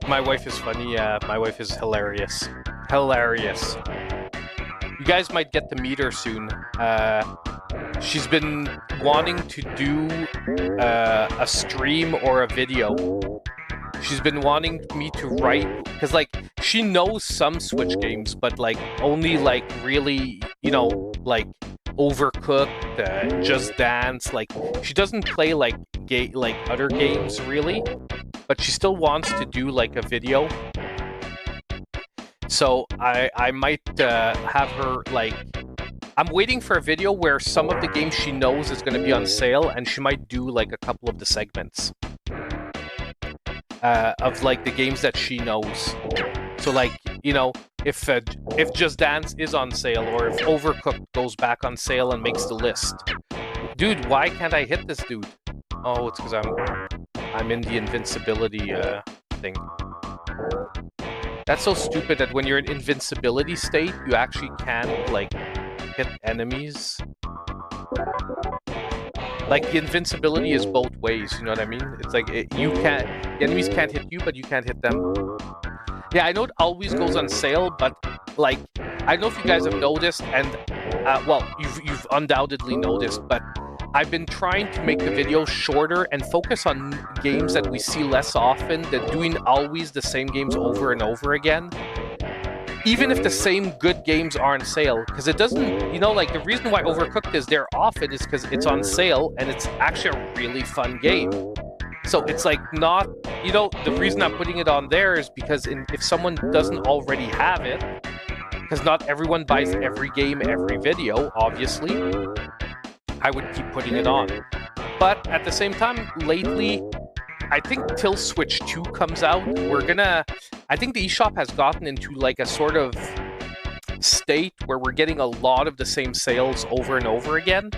My wife is funny. Yeah, my wife is hilarious. Hilarious. You guys might get to meet her soon. She's been wanting to do a stream or a video. She's been wanting me to write, because like she knows some Switch games, but like only like really, you know, like Overcooked, Just Dance. Like she doesn't play like other games really, but she still wants to do like a video. So I might have her like. I'm waiting for a video where some of the games she knows is going to be on sale, and she might do like a couple of the segments of like the games that she knows. So like, you know, if Just Dance is on sale, or if Overcooked goes back on sale and makes the list. Dude, why can't I hit this dude? Oh, it's because I'm in the invincibility thing. That's so stupid that when you're in invincibility state, you actually can't like hit enemies. Like the invincibility is both ways, you know what I mean? It's like the enemies can't hit you, but you can't hit them. Yeah, I know it always goes on sale, but like I don't know if you guys have noticed, and well, you've undoubtedly noticed, but I've been trying to make the videos shorter and focus on games that we see less often than doing always the same games over and over again. Even if the same good games are on sale, because it doesn't, you know, like the reason why Overcooked is there often is because it's on sale and it's actually a really fun game. So it's like not, you know, the reason I'm putting it on there is because if someone doesn't already have it, because not everyone buys every game, every video, obviously, I would keep putting it on. But at the same time, lately, I think till Switch 2 comes out, I think the eShop has gotten into like a sort of state where we're getting a lot of the same sales over and over again.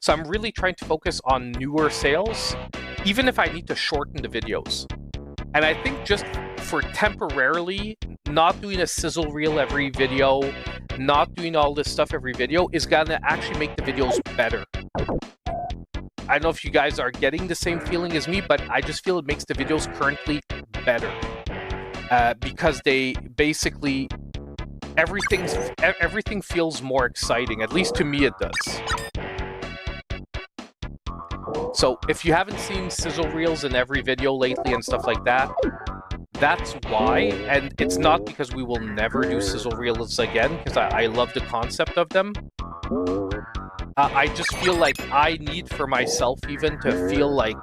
So I'm really trying to focus on newer sales, even if I need to shorten the videos. And I think just for temporarily, not doing a sizzle reel every video, not doing all this stuff every video is gonna actually make the videos better. I don't know if you guys are getting the same feeling as me, but I just feel it makes the videos currently better. Because they basically, everything feels more exciting. At least to me it does. So if you haven't seen sizzle reels in every video lately and stuff like that, that's why. And it's not because we will never do sizzle reels again, because I love the concept of them. I just feel like I need for myself even to feel like,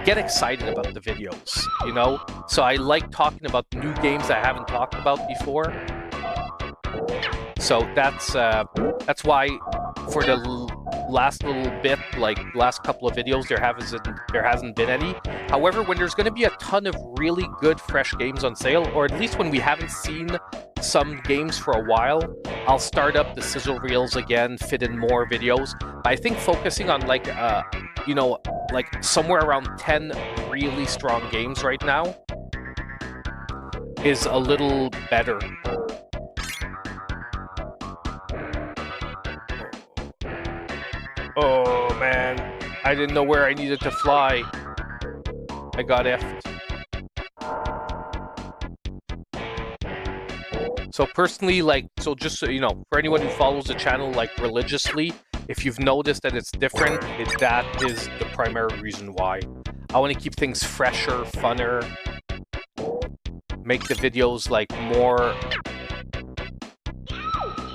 get excited about the videos, you know? So I like talking about new games I haven't talked about before. So that's why for the last little bit, like last couple of videos, there hasn't been any. However, when there's going to be a ton of really good fresh games on sale, or at least when we haven't seen some games for a while, I'll start up the sizzle reels again, fit in more videos. But I think focusing on like you know, like somewhere around 10 really strong games right now is a little better. Oh man, I didn't know where I needed to fly. I got F'd. So personally, like, so just so you know, for anyone who follows the channel like religiously, if you've noticed that it's different, that is the primary reason why. I want to keep things fresher, funner, make the videos like more...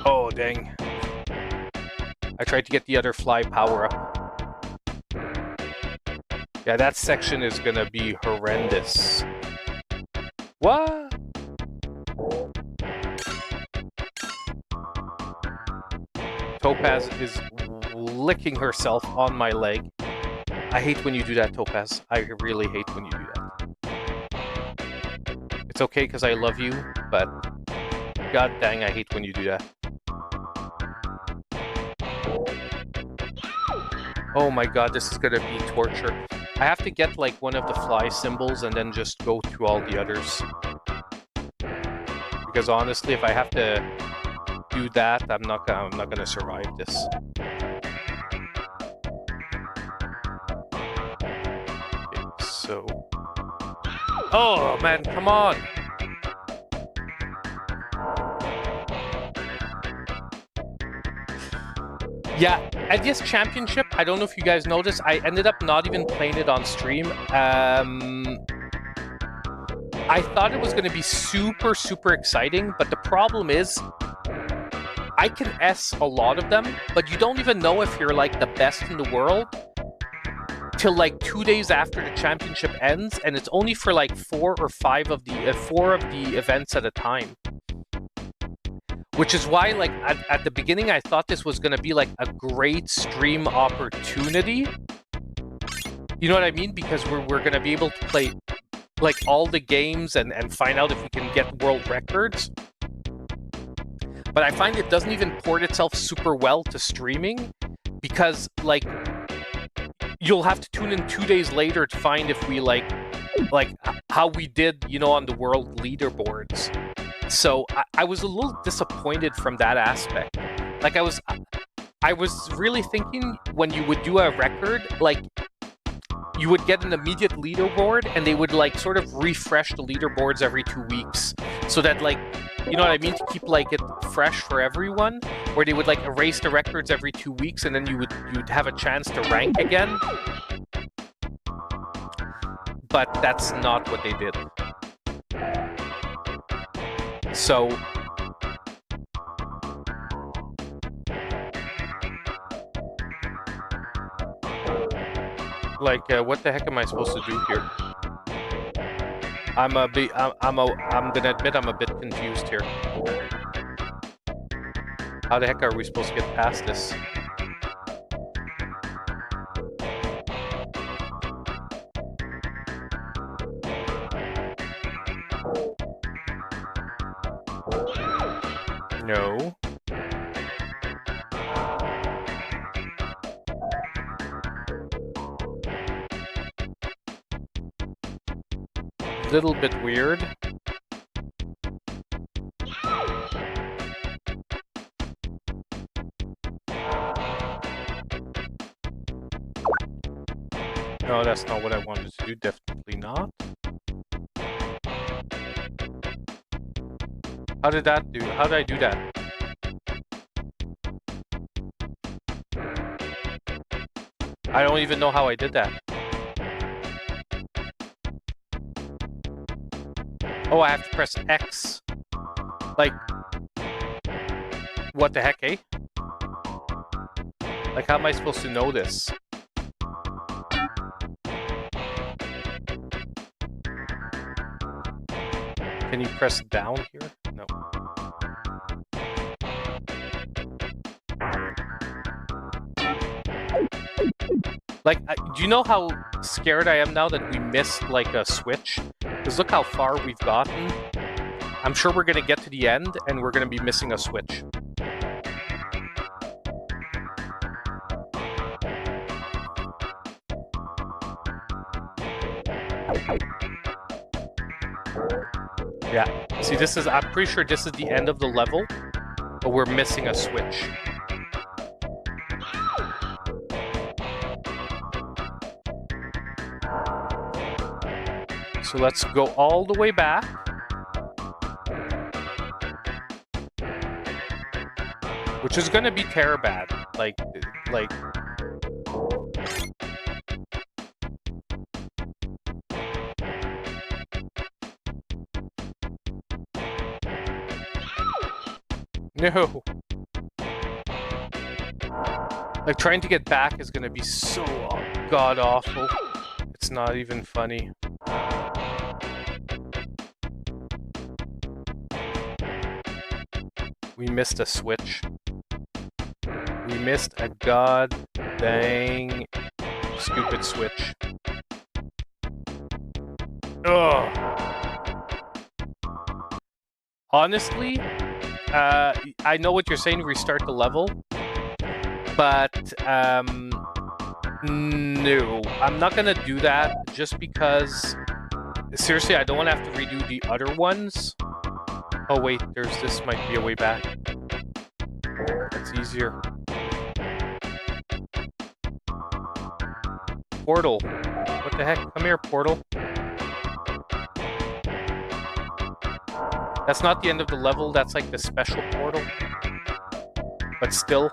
Oh dang. I tried to get the other fly power up. Yeah, that section is gonna be horrendous. What? Topaz is licking herself on my leg. I hate when you do that, Topaz. I really hate when you do that. It's okay because I love you, but god dang, I hate when you do that. Oh my god, this is gonna be torture. I have to get like one of the fly symbols and then just go through all the others. Because honestly, if I have to do that, I'm not gonna survive this. Okay, so, oh man, come on! Yeah, at this championship, I don't know if you guys noticed, I ended up not even playing it on stream. I thought it was going to be super, super exciting, but the problem is, I can S a lot of them, but you don't even know if you're like the best in the world till like 2 days after the championship ends, and it's only for like 4 or 5 of the events at a time. Which is why, like, at the beginning, I thought this was going to be like a great stream opportunity. You know what I mean? Because we're going to be able to play like all the games and find out if we can get world records. But I find it doesn't even port itself super well to streaming because like you'll have to tune in 2 days later to find if we like how we did, you know, on the world leaderboards. So I was a little disappointed from that aspect. Like I was really thinking when you would do a record, like you would get an immediate leaderboard and they would like sort of refresh the leaderboards every 2 weeks so that like, you know what I mean, to keep like it fresh for everyone, where they would like erase the records every 2 weeks and then you'd have a chance to rank again. But that's not what they did. So like, what the heck am I supposed to do here? I'm gonna admit I'm a bit confused here. How the heck are we supposed to get past this? No. Little bit weird. No, that's not what I wanted to do. Definitely not. How did that do? How did I do that? I don't even know how I did that. Oh, I have to press X. Like, what the heck, eh? Like, how am I supposed to know this? Can you press down here? No. Like, do you know how scared I am now that we missed, like, a switch? Because look how far we've gotten. I'm sure we're going to get to the end, and we're going to be missing a switch. Yeah. See, this is... I'm pretty sure this is the end of the level, but we're missing a switch. So let's go all the way back. Which is going to be bad. Like... No. Like, trying to get back is going to be so god-awful. It's not even funny. We missed a switch. We missed a god-dang stupid switch. Ugh. Honestly, I know what you're saying, restart the level, but no, I'm not gonna do that just because, seriously, I don't want to have to redo the other ones. Oh wait, this might be a way back. That's easier. Portal. What the heck? Come here, portal. That's not the end of the level, that's like the special portal. But still.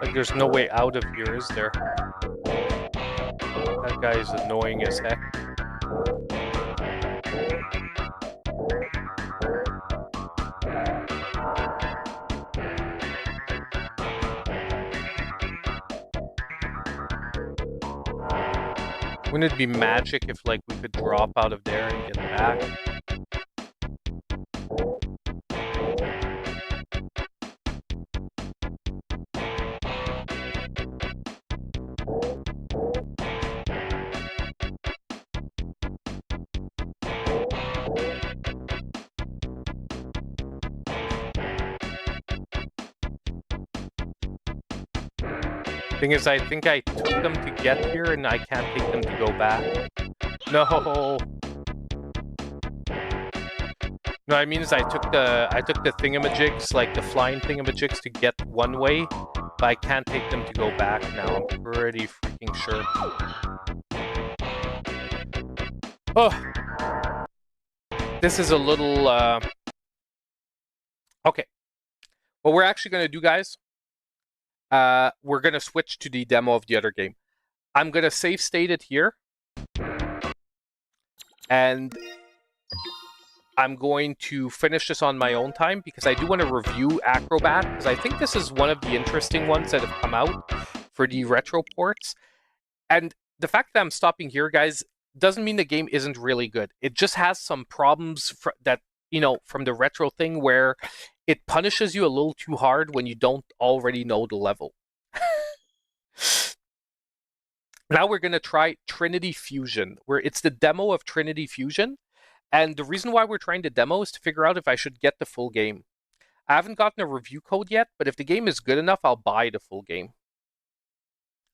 Like there's no way out of here, is there? That guy is annoying as heck. Wouldn't it be magic if, like, we could drop out of there and get back? Thing is, I think I took them to get here, and I can't take them to go back. No. No, I mean is I took the thingamajigs, like the flying thingamajigs, to get one way, but I can't take them to go back now. I'm pretty freaking sure. Oh, this is a little. Okay, what we're actually gonna do, guys. We're going to switch to the demo of the other game. I'm going to save state it here. And I'm going to finish this on my own time because I do want to review Acro-Bat, because I think this is one of the interesting ones that have come out for the retro ports. And the fact that I'm stopping here, guys, doesn't mean the game isn't really good. It just has some problems that, you know, from the retro thing where it punishes you a little too hard when you don't already know the level. Now we're going to try Trinity Fusion, where it's the demo of Trinity Fusion. And the reason why we're trying the demo is to figure out if I should get the full game. I haven't gotten a review code yet, but if the game is good enough, I'll buy the full game.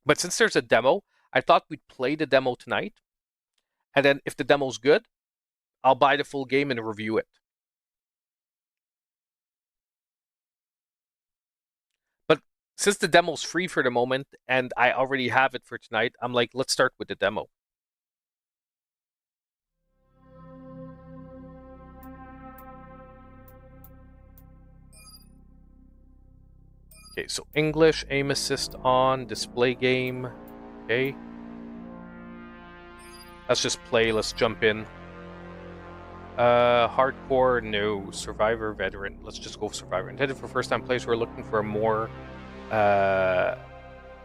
But since there's a demo, I thought we'd play the demo tonight. And then if the demo's good, I'll buy the full game and review it. Since the demo's free for the moment, and I already have it for tonight, I'm like, let's start with the demo. Okay, so English, aim assist on, display game. Okay. Let's just play, let's jump in. Hardcore, no. Survivor, veteran. Let's just go Survivor. Intended for first-time players who are looking for a more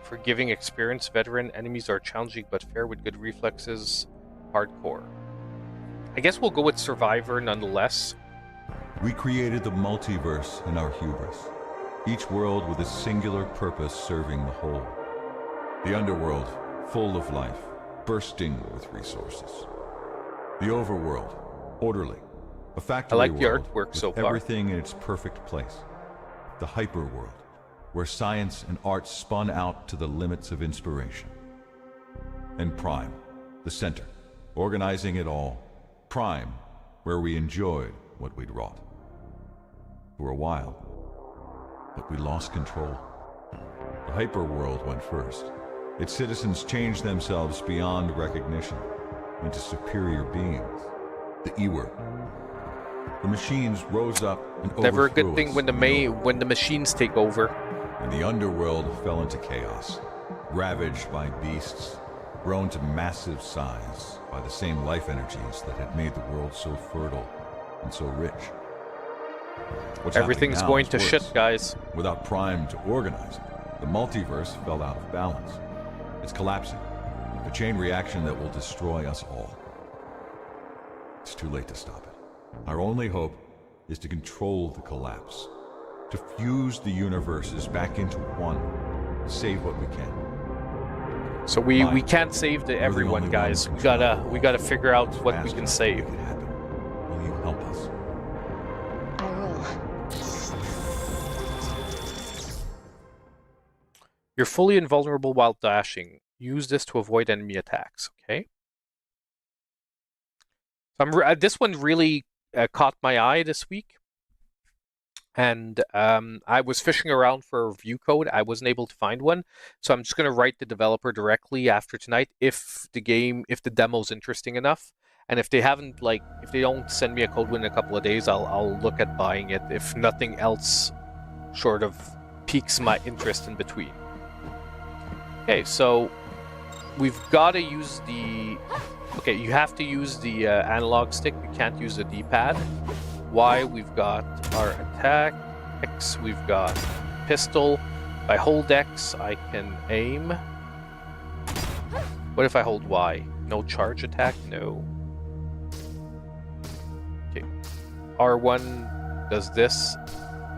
forgiving experience. Veteran enemies are challenging but fair with good reflexes. Hardcore. I guess we'll go with Survivor nonetheless. We created the multiverse in our hubris, each world with a singular purpose serving the whole. The underworld, full of life, bursting with resources. The overworld, orderly, a factory I like the world artwork with so far. Everything in its perfect place. The hyperworld, where science and art spun out to the limits of inspiration. And Prime, the center, organizing it all. Prime, where we enjoyed what we'd wrought. For a while, but we lost control. The hyperworld went first. Its citizens changed themselves beyond recognition into superior beings. The AERO. The machines rose up and Never a good overthrew thing us when the machines take over. And the underworld fell into chaos, ravaged by beasts, grown to massive size by the same life energies that had made the world so fertile and so rich. What's Everything's happening now going is to worse. shit, guys. Without Prime to organize it, the multiverse fell out of balance. It's collapsing, a chain reaction that will destroy us all. It's too late to stop it. Our only hope is to control the collapse, to fuse the universes back into one, save what we can. So we can't save everyone, guys. We gotta figure out what we can save. Make it happen. Will you help us? I will. You're fully invulnerable while dashing. Use this to avoid enemy attacks. Okay. This one really caught my eye this week. And I was fishing around for a review code. I wasn't able to find one. So I'm just going to write the developer directly after tonight if the demo's interesting enough. And if they don't send me a code within a couple of days, I'll look at buying it if nothing else sort of piques my interest in between. Okay, so we've got to use the... Okay, you have to use the analog stick. You can't use the D-pad. Y, we've got our attack. X, we've got pistol. If I hold X, I can aim. What if I hold Y? No charge attack? No. Okay. R1 does this.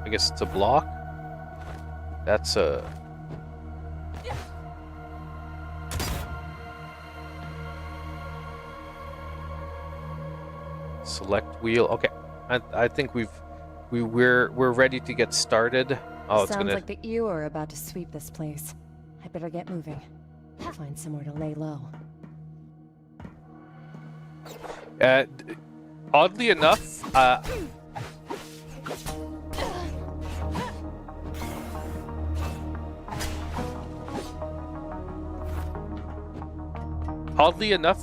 I guess it's a block. That's a... Select wheel. Okay. I think we're ready to get started. Oh, it's Sounds like the AERO are about to sweep this place. I better get moving. Find somewhere to lay low. Oddly enough,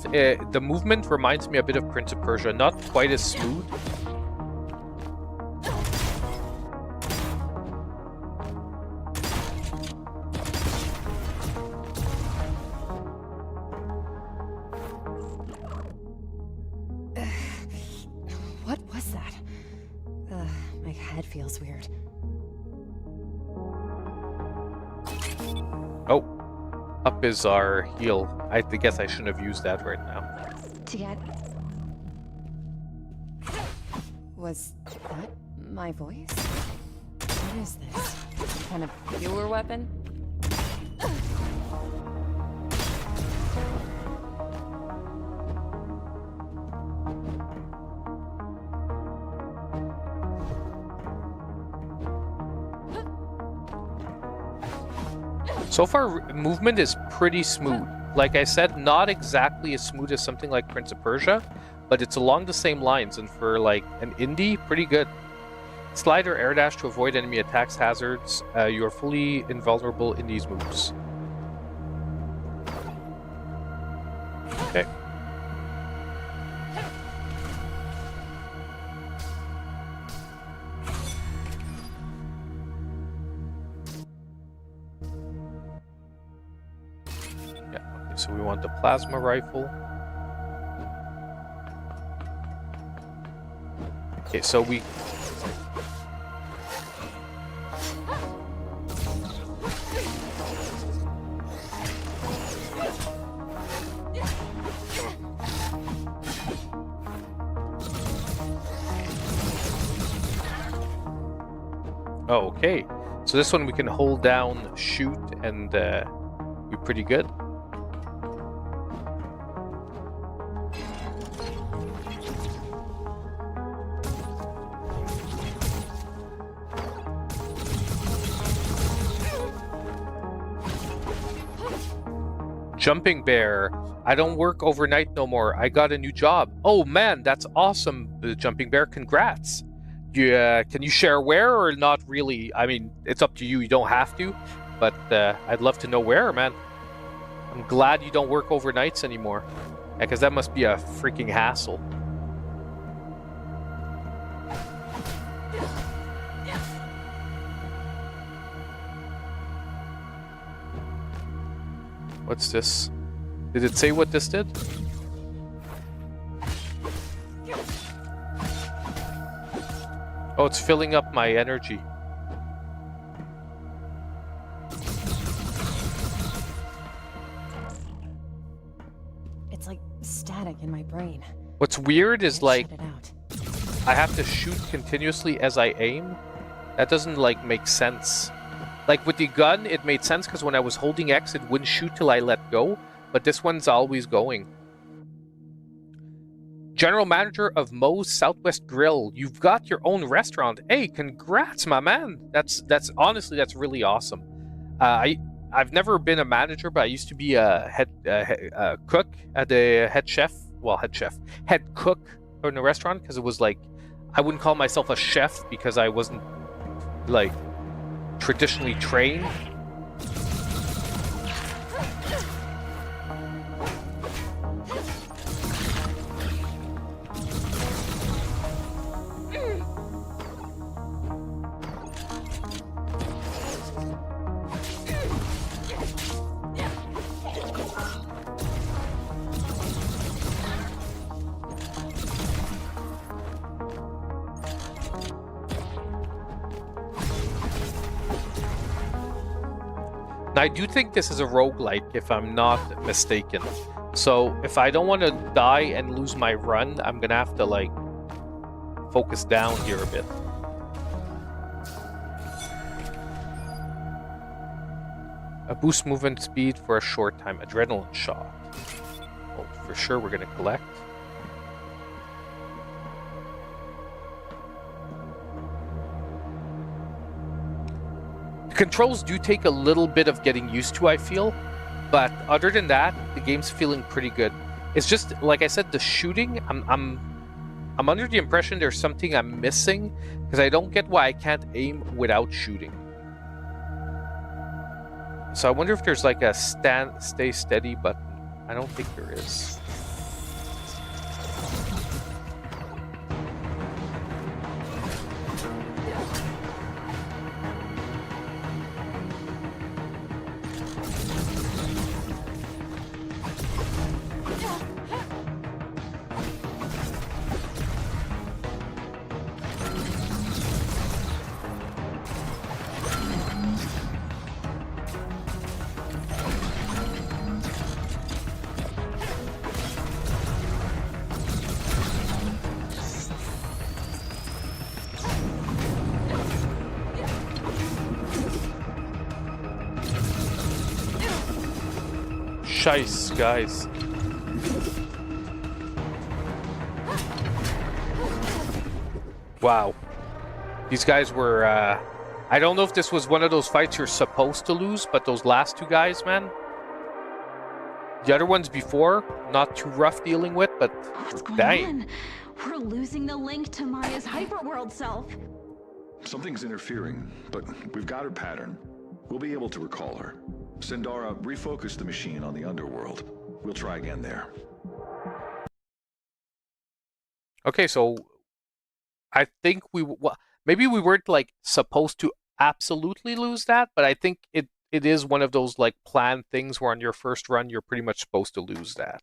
the movement reminds me a bit of Prince of Persia. Not quite as smooth. What was that? My head feels weird. Oh, up is our heal. I guess I shouldn't have used that right now. Was that my voice? What is this? Some kind of viewer weapon? So far, movement is pretty smooth. Like I said, not exactly as smooth as something like Prince of Persia, but it's along the same lines, and for like an indie, pretty good. Slide or air dash to avoid enemy attacks, hazards. You are fully invulnerable in these moves. Okay. So we want the plasma rifle. Okay, so we... Oh, okay. So this one we can hold down, shoot, and be pretty good. Jumping Bear, I don't work overnight no more. I got a new job. Oh man, that's awesome, Jumping Bear. Congrats. Can you share where or not really? I mean, it's up to you. You don't have to, but I'd love to know where, man. I'm glad you don't work overnights anymore, because that must be a freaking hassle. What's this? Did it say what this did? Oh, it's filling up my energy. It's like static in my brain. What's weird is like Shut it out. I have to shoot continuously as I aim. That doesn't like make sense. Like with the gun, it made sense because when I was holding X, it wouldn't shoot till I let go. But this one's always going. General Manager of Moe's Southwest Grill. You've got your own restaurant. Hey, congrats, my man. That's honestly, that's really awesome. I've never been a manager, but I used to be a head cook at the head chef. Well, head cook in a restaurant, because it was like, I wouldn't call myself a chef because I wasn't like traditionally trained. I do think this is a roguelike, if I'm not mistaken. So if I don't want to die and lose my run, I'm gonna have to like focus down here a bit. A boost movement speed for a short time. Adrenaline shot. Oh, for sure we're gonna collect. Controls do take a little bit of getting used to, I feel, but other than that, the game's feeling pretty good. It's just, like I said, the shooting, I'm under the impression there's something I'm missing, because I don't get why I can't aim without shooting. So I wonder if there's like a stay steady button. I don't think there is. Shice, guys. Wow. These guys were, I don't know if this was one of those fights you're supposed to lose, but those last two guys, man. The other ones before, not too rough dealing with, but what's going dang. on? We're losing the link to Maya's hyperworld self. Something's interfering, but we've got her pattern. We'll be able to recall her. Sindara, refocus the machine on the underworld. We'll try again there. Okay, so I think maybe we weren't like supposed to absolutely lose that, but I think it is one of those like planned things where on your first run you're pretty much supposed to lose that.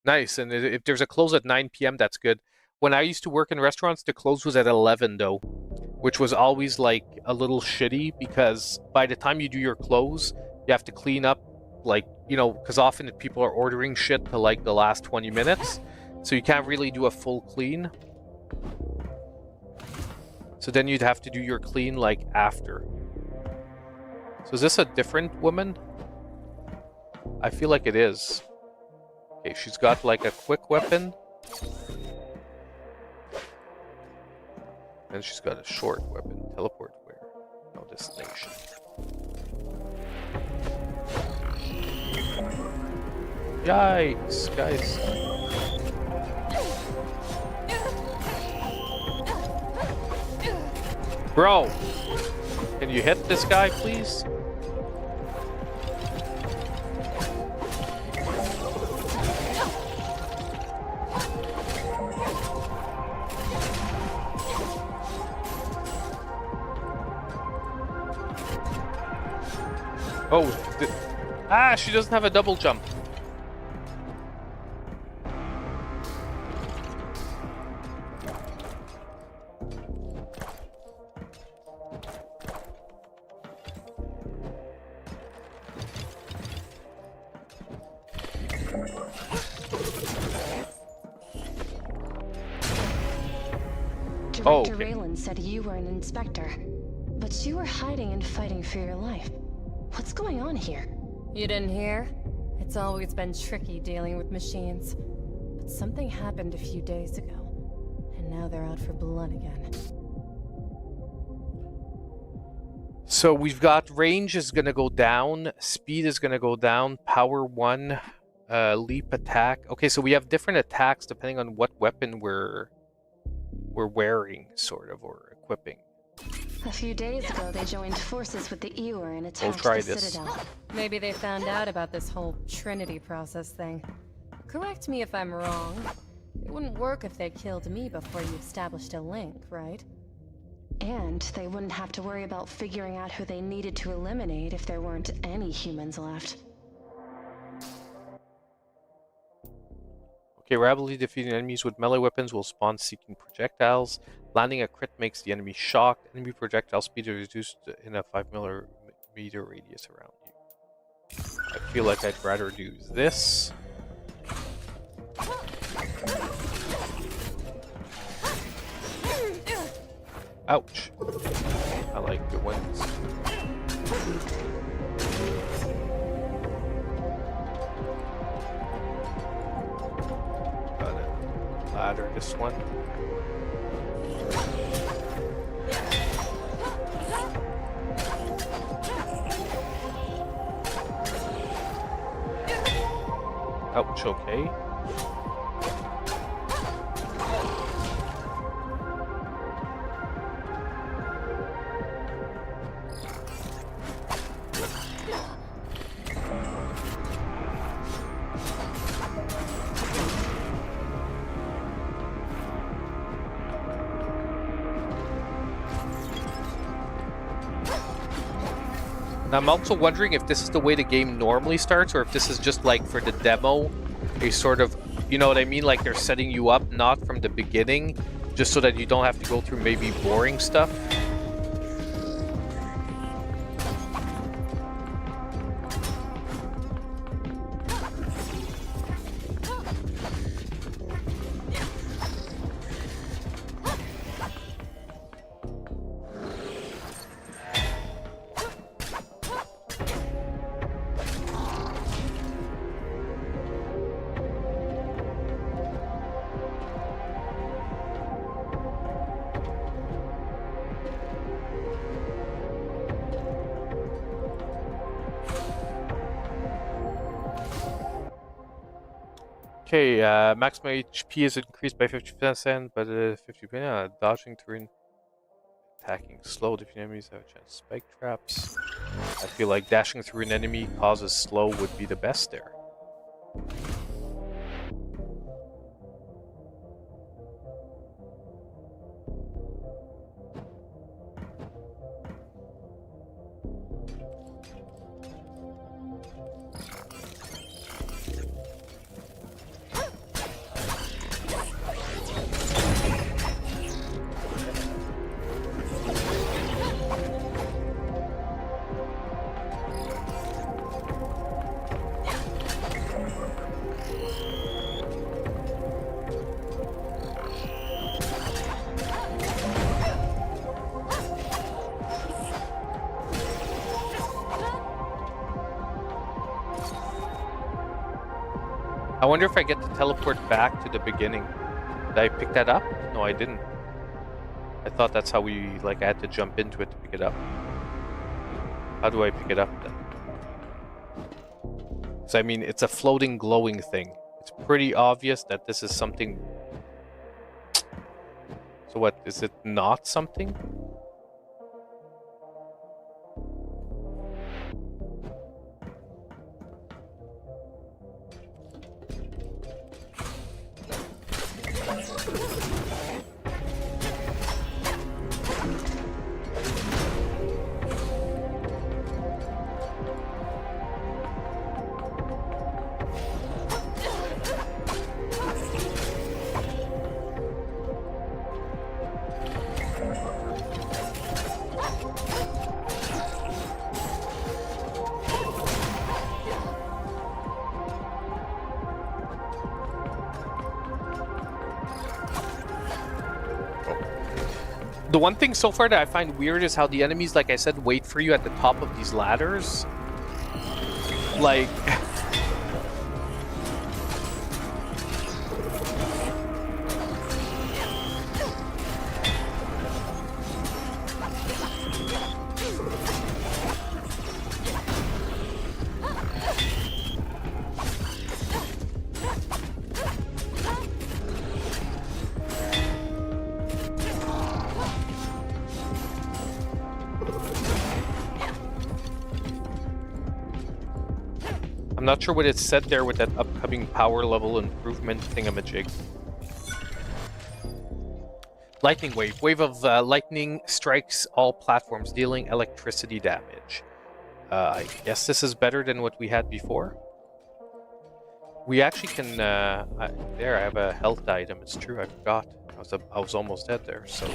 Nice, and if there's a close at 9 p.m., that's good. When I used to work in restaurants, the close was at 11 though, which was always like a little shitty because by the time you do your close, you have to clean up, like, you know, because often people are ordering shit to like the last 20 minutes, so you can't really do a full clean. So then you'd have to do your clean like after. So is this a different woman? I feel like it is. Okay, she's got like a quick weapon. And she's got a short weapon. Teleport where? No destination. Yikes, guys. Bro! Can you hit this guy, please? Oh, she doesn't have a double jump. Director Raylan said you were an inspector, but you were hiding and fighting for your life. What's going on here? You didn't hear? It's always been tricky dealing with machines. But something happened a few days ago, and now they're out for blood again. So we've got range is going to go down, speed is going to go down, power 1, leap attack. Okay, so we have different attacks depending on what weapon we're wearing, sort of, or equipping. A few days ago, they joined forces with the AERO and attacked try the this. Citadel. Maybe they found out about this whole Trinity process thing. Correct me if I'm wrong. It wouldn't work if they killed me before you established a link, right? And they wouldn't have to worry about figuring out who they needed to eliminate if there weren't any humans left. Okay, rapidly defeating enemies with melee weapons will spawn seeking projectiles. Landing a crit makes the enemy shocked. Enemy projectile speed is reduced in a 5mm radius around you. I feel like I'd rather do this. Ouch. I like the ones. Gotta ladder this one. Ouch, okay. I'm also wondering if this is the way the game normally starts, or if this is just like for the demo, a sort of, you know what I mean? Like they're setting you up not from the beginning, just so that you don't have to go through maybe boring stuff. Okay, maximum HP is increased by 50%, but 50%. Dodging terrain, attacking slow. Defeating enemies have a chance. Spike traps. I feel like dashing through an enemy causes slow would be the best there. I wonder if I get to teleport back to the beginning. Did I pick that up? No, I didn't. I thought that's how we, like, I had to jump into it to pick it up. How do I pick it up then? So I mean, it's a floating glowing thing. It's pretty obvious that this is something. So what, is it not something? The one thing so far that I find weird is how the enemies, like I said, wait for you at the top of these ladders. Like... I'm not sure what it said there with that upcoming power level improvement thingamajig. Lightning wave. Wave of lightning strikes all platforms, dealing electricity damage. I guess this is better than what we had before. We actually can... there, I have a health item. It's true, I forgot. I was almost dead there, so...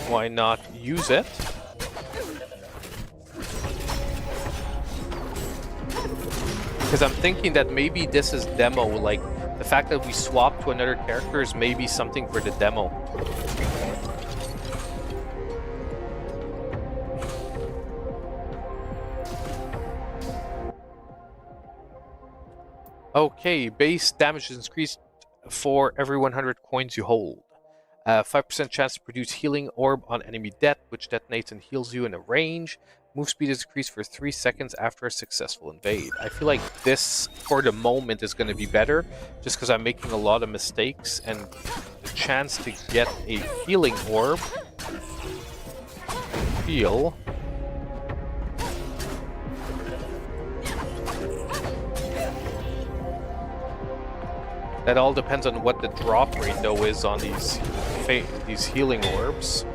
why not use it? Because I'm thinking that maybe this is demo, like, the fact that we swap to another character is maybe something for the demo. Okay, base damage is increased for every 100 coins you hold. 5% chance to produce healing orb on enemy death, which detonates and heals you in a range. Move speed is increased for 3 seconds after a successful invade. I feel like this, for the moment, is going to be better, just because I'm making a lot of mistakes, and the chance to get a healing orb, I feel... that all depends on what the drop rate, though, is on these healing orbs.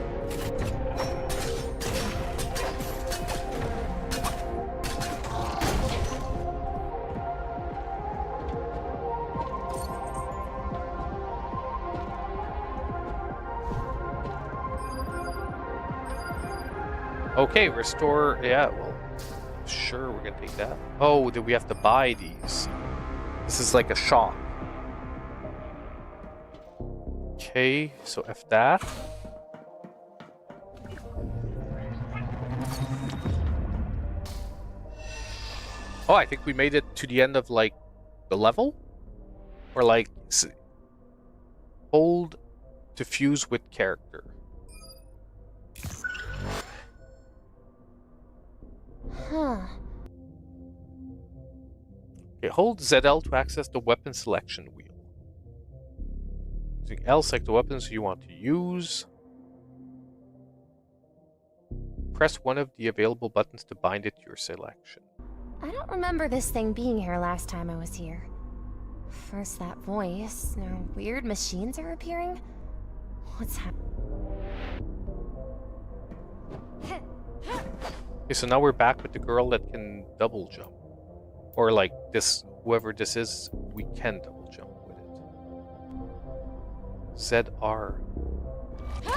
Okay, restore... yeah, well, sure, we're gonna take that. Oh, do we have to buy these? This is like a shop. Okay, so F that. Oh, I think we made it to the end of, like, the level? Or, like, hold to fuse with character. Huh. Okay, hold ZL to access the weapon selection wheel. Using L, select the weapons you want to use. Press one of the available buttons to bind it to your selection. I don't remember this thing being here last time I was here. First that voice, now weird machines are appearing? What's happening? Okay, so now we're back with the girl that can double jump. Or like this, whoever this is, we can double jump with it. ZR. Okay.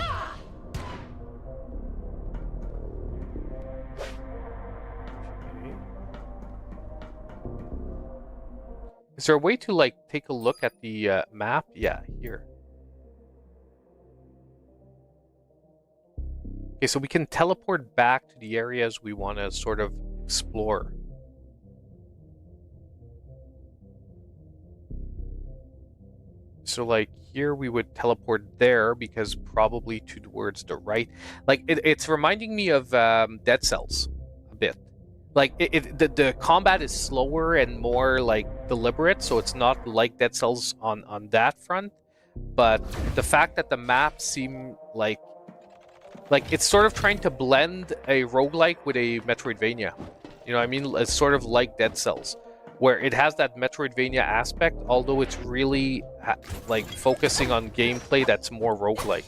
Is there a way to like take a look at the map? Yeah, here. Okay, so we can teleport back to the areas we want to sort of explore. So like here we would teleport there because probably towards the right. Like it's reminding me of Dead Cells a bit. Like the combat is slower and more like deliberate, so it's not like Dead Cells on that front. But the fact that the maps seem like it's sort of trying to blend a roguelike with a Metroidvania. You know what I mean? It's sort of like Dead Cells, where it has that Metroidvania aspect, although it's really like focusing on gameplay that's more roguelike.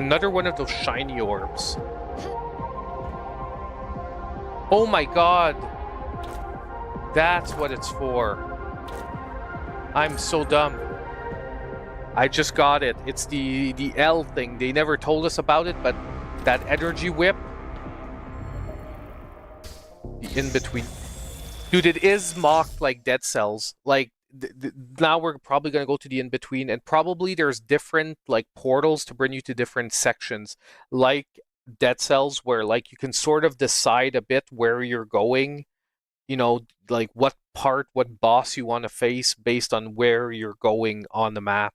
Another one of those shiny orbs. Oh my god! That's what it's for. I'm so dumb. I just got it. It's the L thing. They never told us about it, but that energy whip. The in-between. Dude, it is mocked like Dead Cells. Like, now we're probably going to go to the in-between, and probably there's different, like, portals to bring you to different sections. Like Dead Cells, where, like, you can sort of decide a bit where you're going. You know, like, what boss you want to face based on where you're going on the map.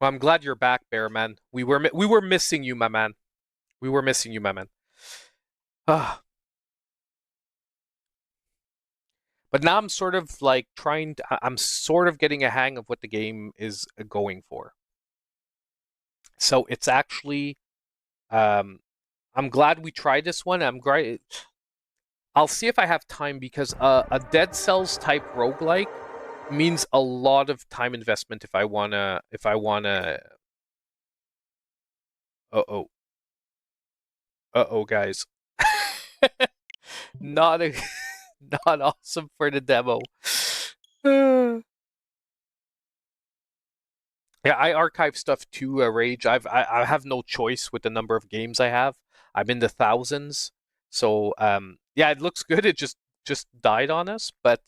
Well, I'm glad you're back, Bear Man. We were missing you, my man. We were missing you, my man. Ah. But now I'm sort of like I'm sort of getting a hang of what the game is going for. So it's actually, I'm glad we tried this one. I'm great. I'll see if I have time, because a Dead Cells type roguelike means a lot of time investment if I wanna. Uh-oh, guys. Not awesome for the demo. Yeah, I archive stuff too, Rage. I have no choice with the number of games I have. I'm in the thousands. So yeah, it looks good. It just died on us, but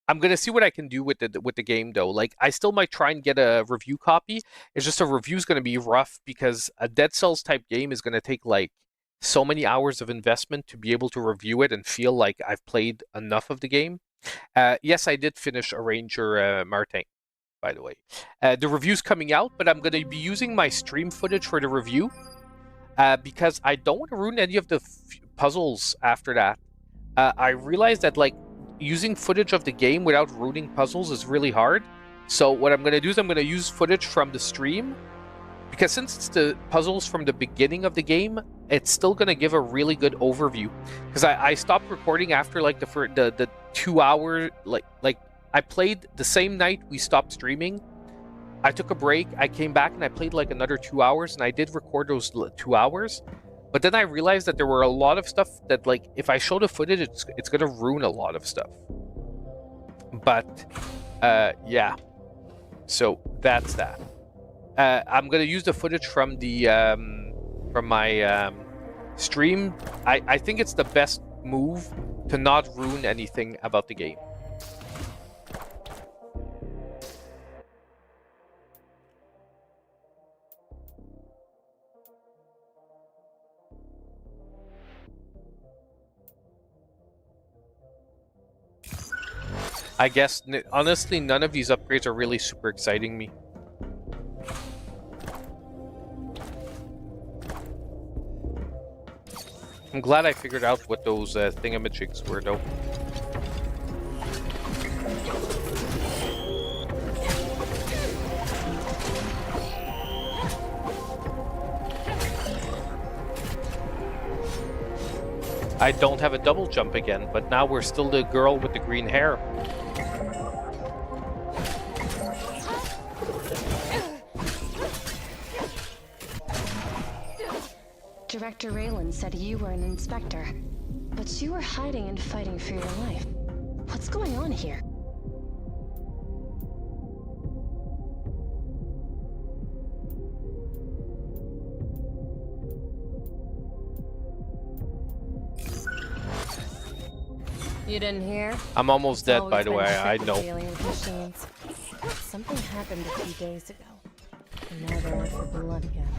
I'm gonna see what I can do with the game though. Like, I still might try and get a review copy. It's just a review's gonna be rough, because a Dead Cells type game is gonna take like so many hours of investment to be able to review it and feel like I've played enough of the game. Yes, I did finish Arranger Martin, by the way. The review's coming out, but I'm going to be using my stream footage for the review, because I don't want to ruin any of the puzzles after that. I realized that, like, using footage of the game without ruining puzzles is really hard. So what I'm going to do is I'm going to use footage from the stream, because since it's the puzzles from the beginning of the game, it's still going to give a really good overview. Because I stopped recording after like the 2 hour, like I played the same night we stopped streaming. I took a break, I came back, and I played like another 2 hours, and I did record those 2 hours. But then I realized that there were a lot of stuff that, like, if I show the footage, it's going to ruin a lot of stuff. But yeah, so that's that. I'm gonna use the footage from the from my stream. I think it's the best move to not ruin anything about the game. I guess, honestly, none of these upgrades are really super exciting me. I'm glad I figured out what those thingamajigs were, though. I don't have a double jump again, but now we're still the girl with the green hair. Director Raylan said you were an inspector, but you were hiding and fighting for your life. What's going on here? You didn't hear? I'm almost dead, by the way, I know. Something happened a few days ago, and now they're out for blood again.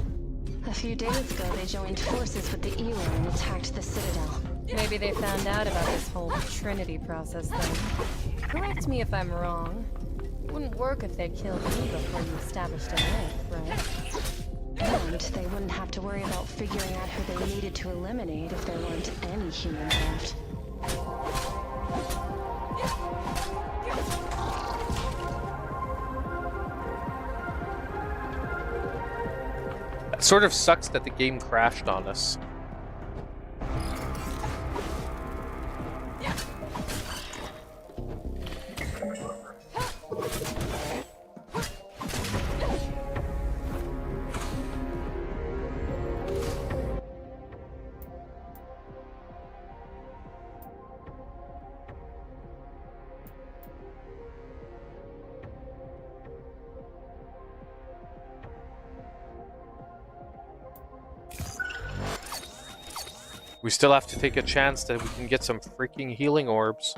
A few days ago, they joined forces with the AERO and attacked the Citadel. Maybe they found out about this whole Trinity process thing. Correct me if I'm wrong. Wouldn't work if they killed me before you established a link, right? And they wouldn't have to worry about figuring out who they needed to eliminate if there weren't any humans left. sort of sucks that the game crashed on us. We still have to take a chance that we can get some freaking healing orbs.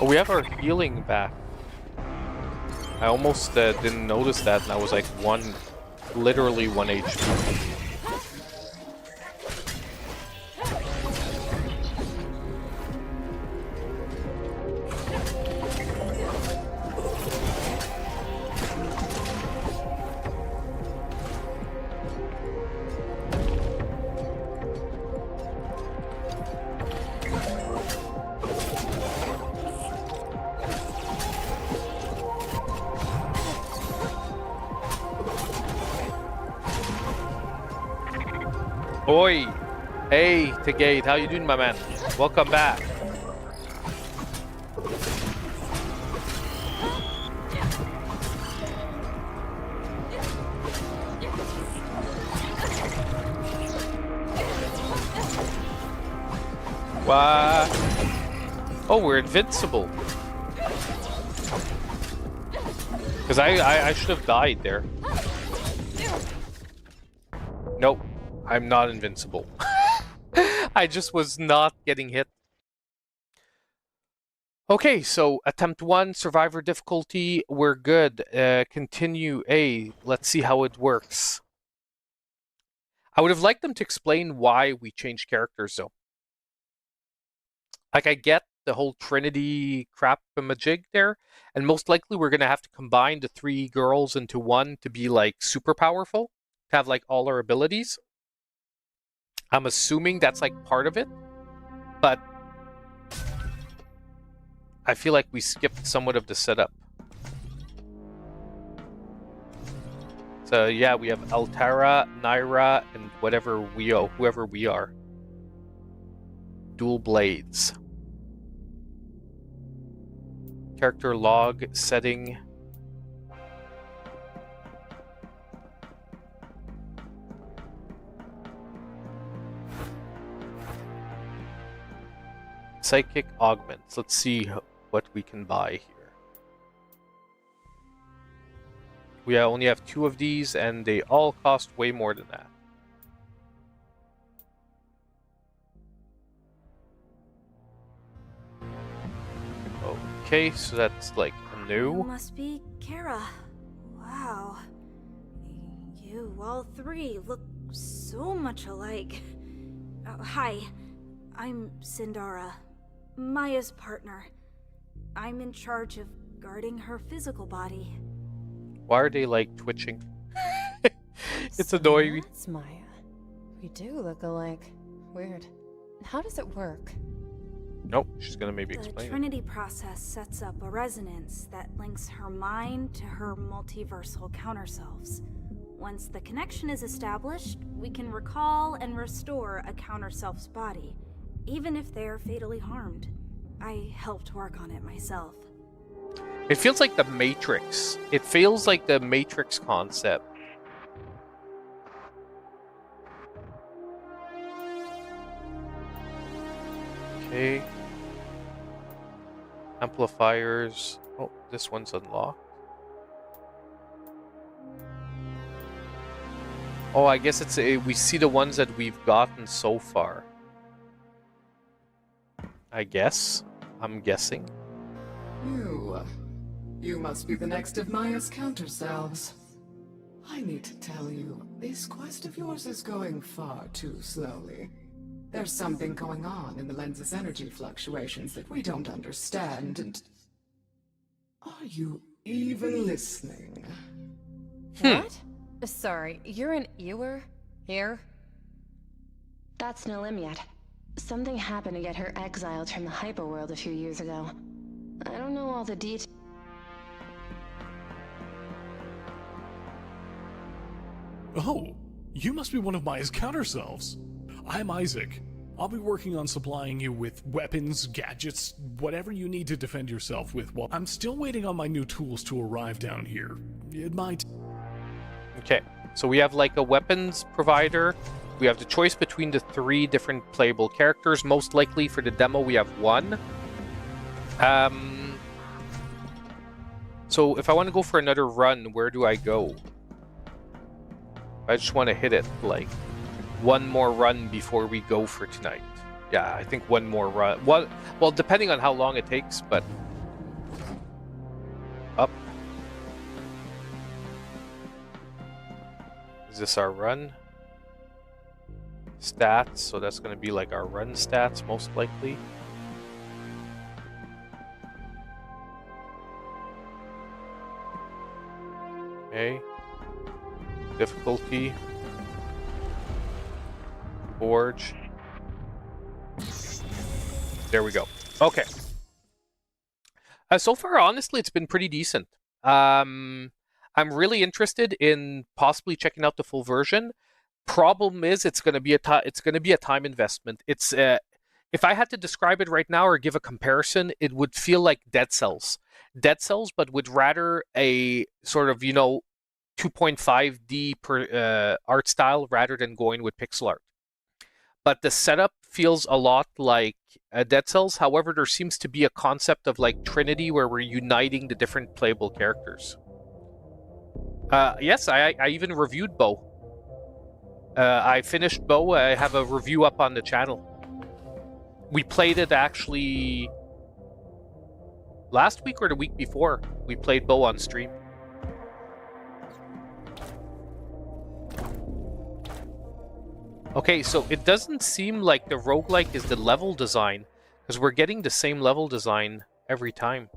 Oh, we have our healing back. I almost didn't notice that, and I was like literally 1 HP. Oi! Hey, Tegate, how you doing, my man? Welcome back. What? Oh, we're invincible. Because I should have died there. Nope. I'm not invincible. I just was not getting hit. Okay, so attempt 1, survivor difficulty, we're good. Continue A, let's see how it works. I would have liked them to explain why we changed characters though. Like I get the whole Trinity crap majig there, and most likely we're gonna have to combine the 3 girls into one to be like super powerful, to have like all our abilities. I'm assuming that's like part of it, but I feel like we skipped somewhat of the setup. So yeah, we have Altara, Naira, and whoever we are. Dual blades. Character log setting. Psychic augments. Let's see what we can buy here. We only have 2 of these, and they all cost way more than that. Okay, so that's like a new. You must be Kara. Wow. You all 3 look so much alike. Hi, I'm Sindara. Maya's partner. I'm in charge of guarding her physical body. Why are they like twitching? It's So annoying. that's Maya. We do look alike. Weird. How does it work? Nope, she's gonna maybe The explain it. Trinity process sets up a resonance that links her mind to her multiversal counterselves. Once the connection is established, we can recall and restore a counterself's body, even if they are fatally harmed. I helped work on it myself. It feels like the Matrix. It feels like the Matrix concept. Okay. Amplifiers. Oh, this one's unlocked. Oh, I guess it's we see the ones that we've gotten so far. I guess. I'm guessing. You must be the next of Maya's counterselves. I need to tell you, this quest of yours is going far too slowly. There's something going on in the lens's energy fluctuations that we don't understand, and... Are you even listening? What? Sorry, you're an ewer? Here? That's Nilim yet. Something happened to get her exiled from the hyperworld a few years ago. I don't know all the details. Oh, you must be one of Maya's counterselves. I'm Isaac. I'll be working on supplying you with weapons, gadgets, whatever you need to defend yourself with. Well, I'm still waiting on my new tools to arrive down here. It might... Okay, so we have like a weapons provider. We have the choice between the 3 different playable characters. Most likely for the demo we have 1. So if I want to go for another run, where do I go? I just want to hit it, like, 1 more run before we go for tonight. Yeah, I think 1 more run. Well, depending on how long it takes, but... Up. Is this our run? Stats, so that's going to be like our run stats, most likely. Okay. Difficulty. Forge. There we go. Okay. So far, honestly, it's been pretty decent. I'm really interested in possibly checking out the full version. Problem is, it's going to be a time investment. It's if I had to describe it right now or give a comparison, it would feel like Dead Cells, but with rather a sort of 2.5D per art style rather than going with pixel art. But the setup feels a lot like Dead Cells. However, there seems to be a concept of like Trinity where we're uniting the different playable characters. Yes, I even reviewed Bo. I finished Bo. I have a review up on the channel. We played it actually last week or the week before. We played Bo on stream. Okay, so it doesn't seem like the roguelike is the level design, because we're getting the same level design every time.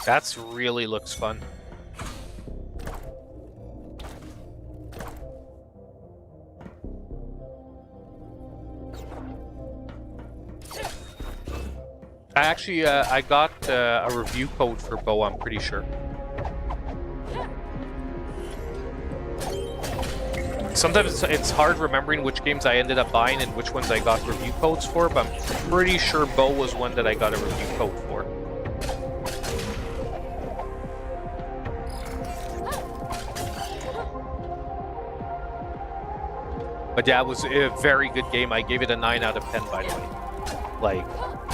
That's really looks fun. I got a review code for Bo, I'm pretty sure. Sometimes it's hard remembering which games I ended up buying and which ones I got review codes for, but I'm pretty sure Bo was one that I got a review code for. But yeah, it was a very good game. I gave it a 9 out of 10, by the way. Like,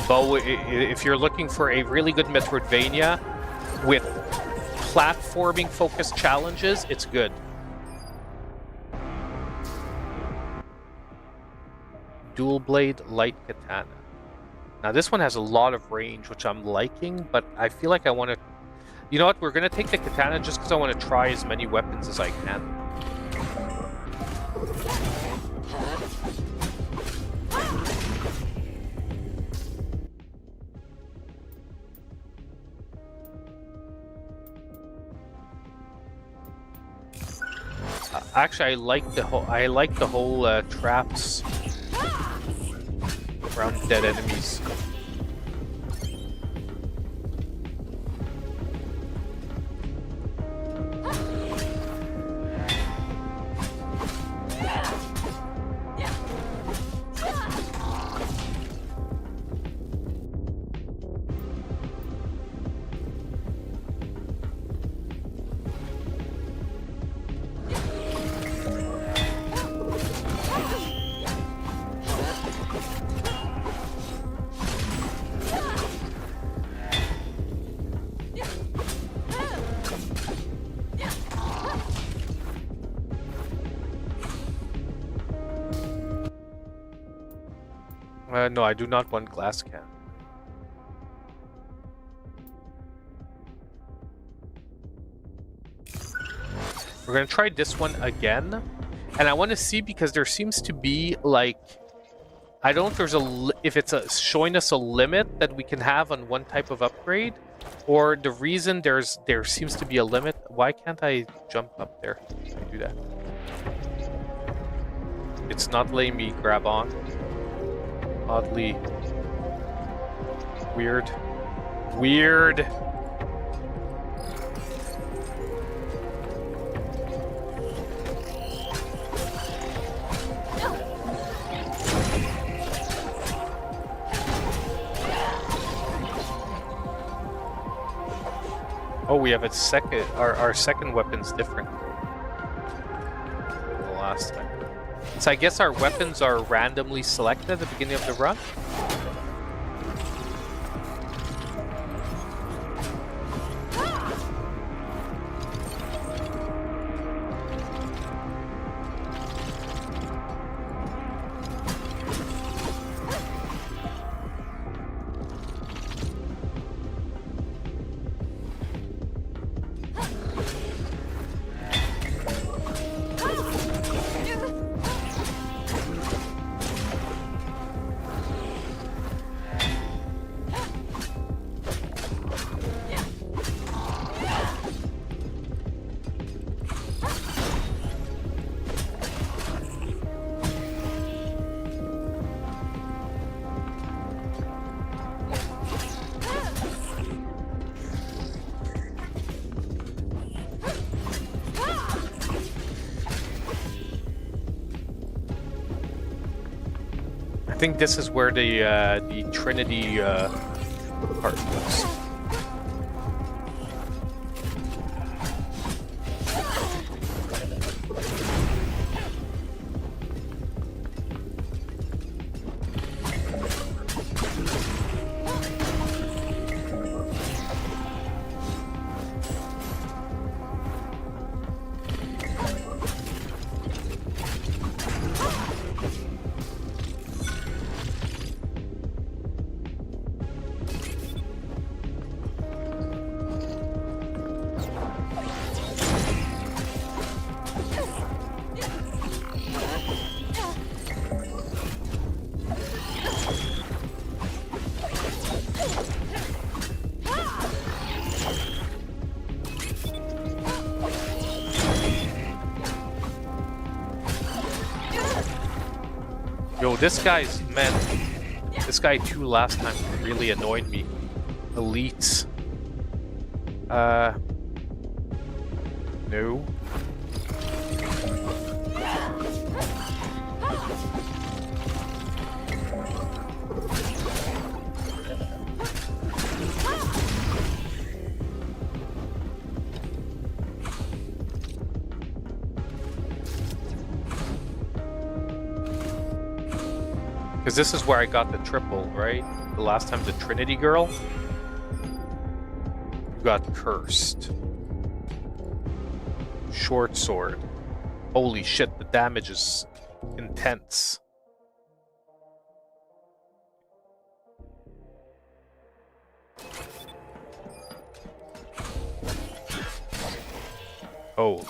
Bo, if you're looking for a really good Metroidvania with platforming-focused challenges, it's good. Dual blade light katana. Now this one has a lot of range, which I'm liking, but I feel like I want to... You know what? We're going to take the katana just because I want to try as many weapons as I can. Actually, I like the whole traps around dead enemies. No, I do not want glass can. We're gonna try this one again, and I want to see because there seems to be like, I don't know if there's if it's showing us a limit that we can have on one type of upgrade, or the reason there seems to be a limit. Why can't I jump up there? Can I do that? It's not letting me grab on. Oddly weird. Weird. Oh, we have a second. Our second weapon's different than the last time. So I guess our weapons are randomly selected at the beginning of the run. I think this is where the Trinity part goes. Yo, this guy's, man, this guy too last time really annoyed me. Elites. No. Because this is where I got the triple, right? The last time the Trinity girl. You got cursed. Short sword. Holy shit, the damage is intense. Oh.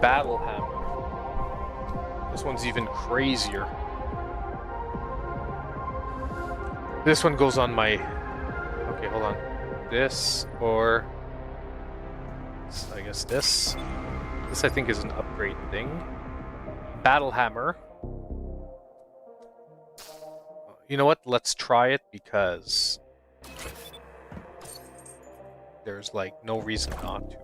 Battle hammer. This one's even crazier. This one goes on my... Okay, hold on. This or... I guess this. This I think is an upgrade thing. Battle hammer. You know what? Let's try it because... there's like no reason not to.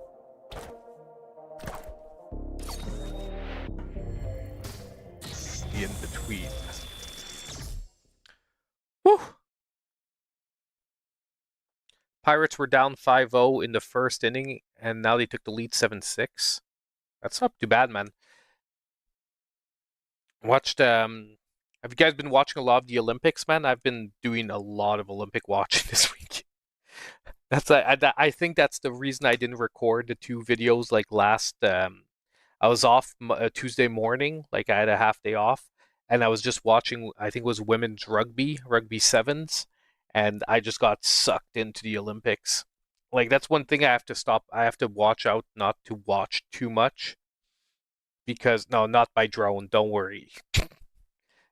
In between. Whew. Pirates were down 5-0 in the first inning, and now they took the lead 7-6. That's not too bad, man. Watched. Have you guys been watching a lot of the Olympics, man? I've been doing a lot of Olympic watching this week. I think that's the reason I didn't record the 2 videos like last. I was off Tuesday morning, like I had a half day off, and I was just watching. I think it was women's rugby sevens, and I just got sucked into the Olympics. Like that's one thing I have to stop. I have to watch out not to watch too much. Because no, not by drone. Don't worry.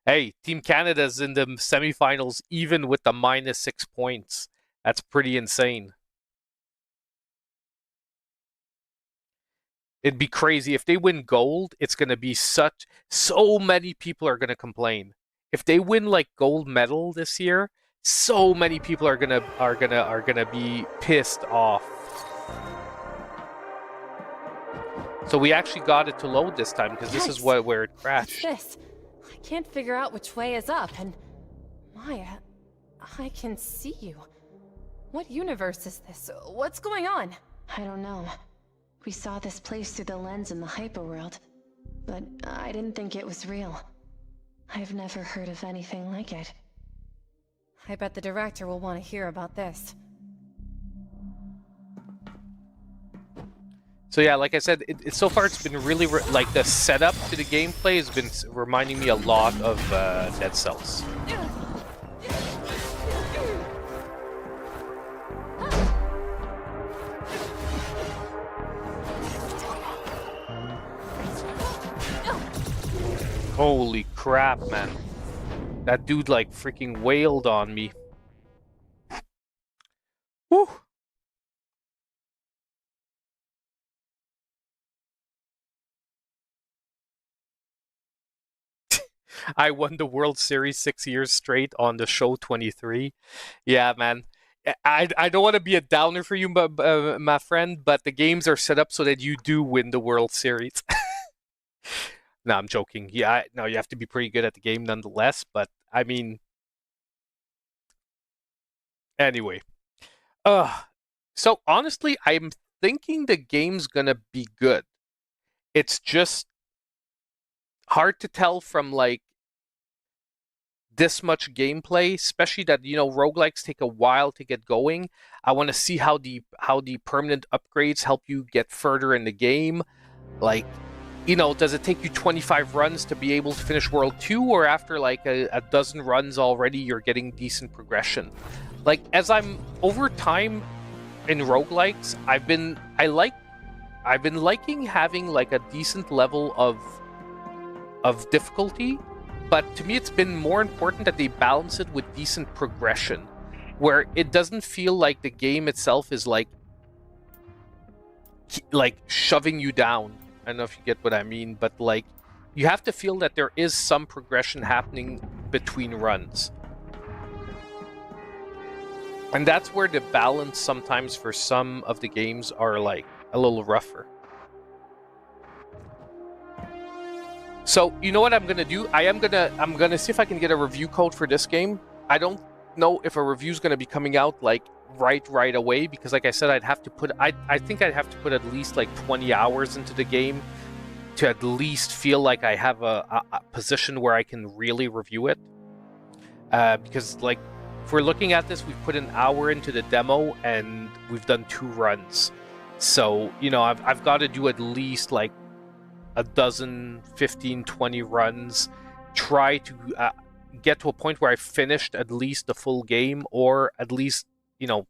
Hey, Team Canada's in the semifinals, even with the -6 points. That's pretty insane. It'd be crazy if they win gold. It's gonna be so many people are gonna complain. If they win like gold medal this year, so many people are gonna be pissed off. So we actually got it to load this time because this is where it crashed. What's this? I can't figure out which way is up, and Maya, I can see you. What universe is this? What's going on? I don't know. We saw this place through the lens in the hyperworld, but I didn't think it was real. I've never heard of anything like it. I bet the director will want to hear about this. So yeah, like I said, so far it's been really like the setup to the gameplay has been reminding me a lot of Dead Cells. Holy crap, man. That dude like freaking wailed on me. Whew. I won the World Series 6 years straight on the show 23. Yeah, man. I don't want to be a downer for you, my friend, but the games are set up so that you do win the World Series. No, I'm joking. Yeah, no, you have to be pretty good at the game nonetheless, but I mean... Anyway. So honestly, I'm thinking the game's gonna be good. It's just hard to tell from like this much gameplay, especially that, you know, roguelikes take a while to get going. I want to see how the permanent upgrades help you get further in the game. Like, you know, does it take you 25 runs to be able to finish World 2, or after like a dozen runs already you're getting decent progression? Like, as I'm over time in roguelikes, I've been liking having like a decent level of difficulty, but to me it's been more important that they balance it with decent progression, where it doesn't feel like the game itself is like shoving you down. I don't know if you get what I mean, but like you have to feel that there is some progression happening between runs. And that's where the balance sometimes for some of the games are like a little rougher. So, you know what I'm gonna do? I'm gonna see if I can get a review code for this game. I don't know if a review is gonna be coming out like right away, because like I said, I think I'd have to put at least like 20 hours into the game to at least feel like I have a position where I can really review it. Because like, if we're looking at this, we've put an hour into the demo and we've done 2 runs. So, you know, I've got to do at least like a dozen, 15, 20 runs, try to get to a point where I finished at least the full game, or at least, you know,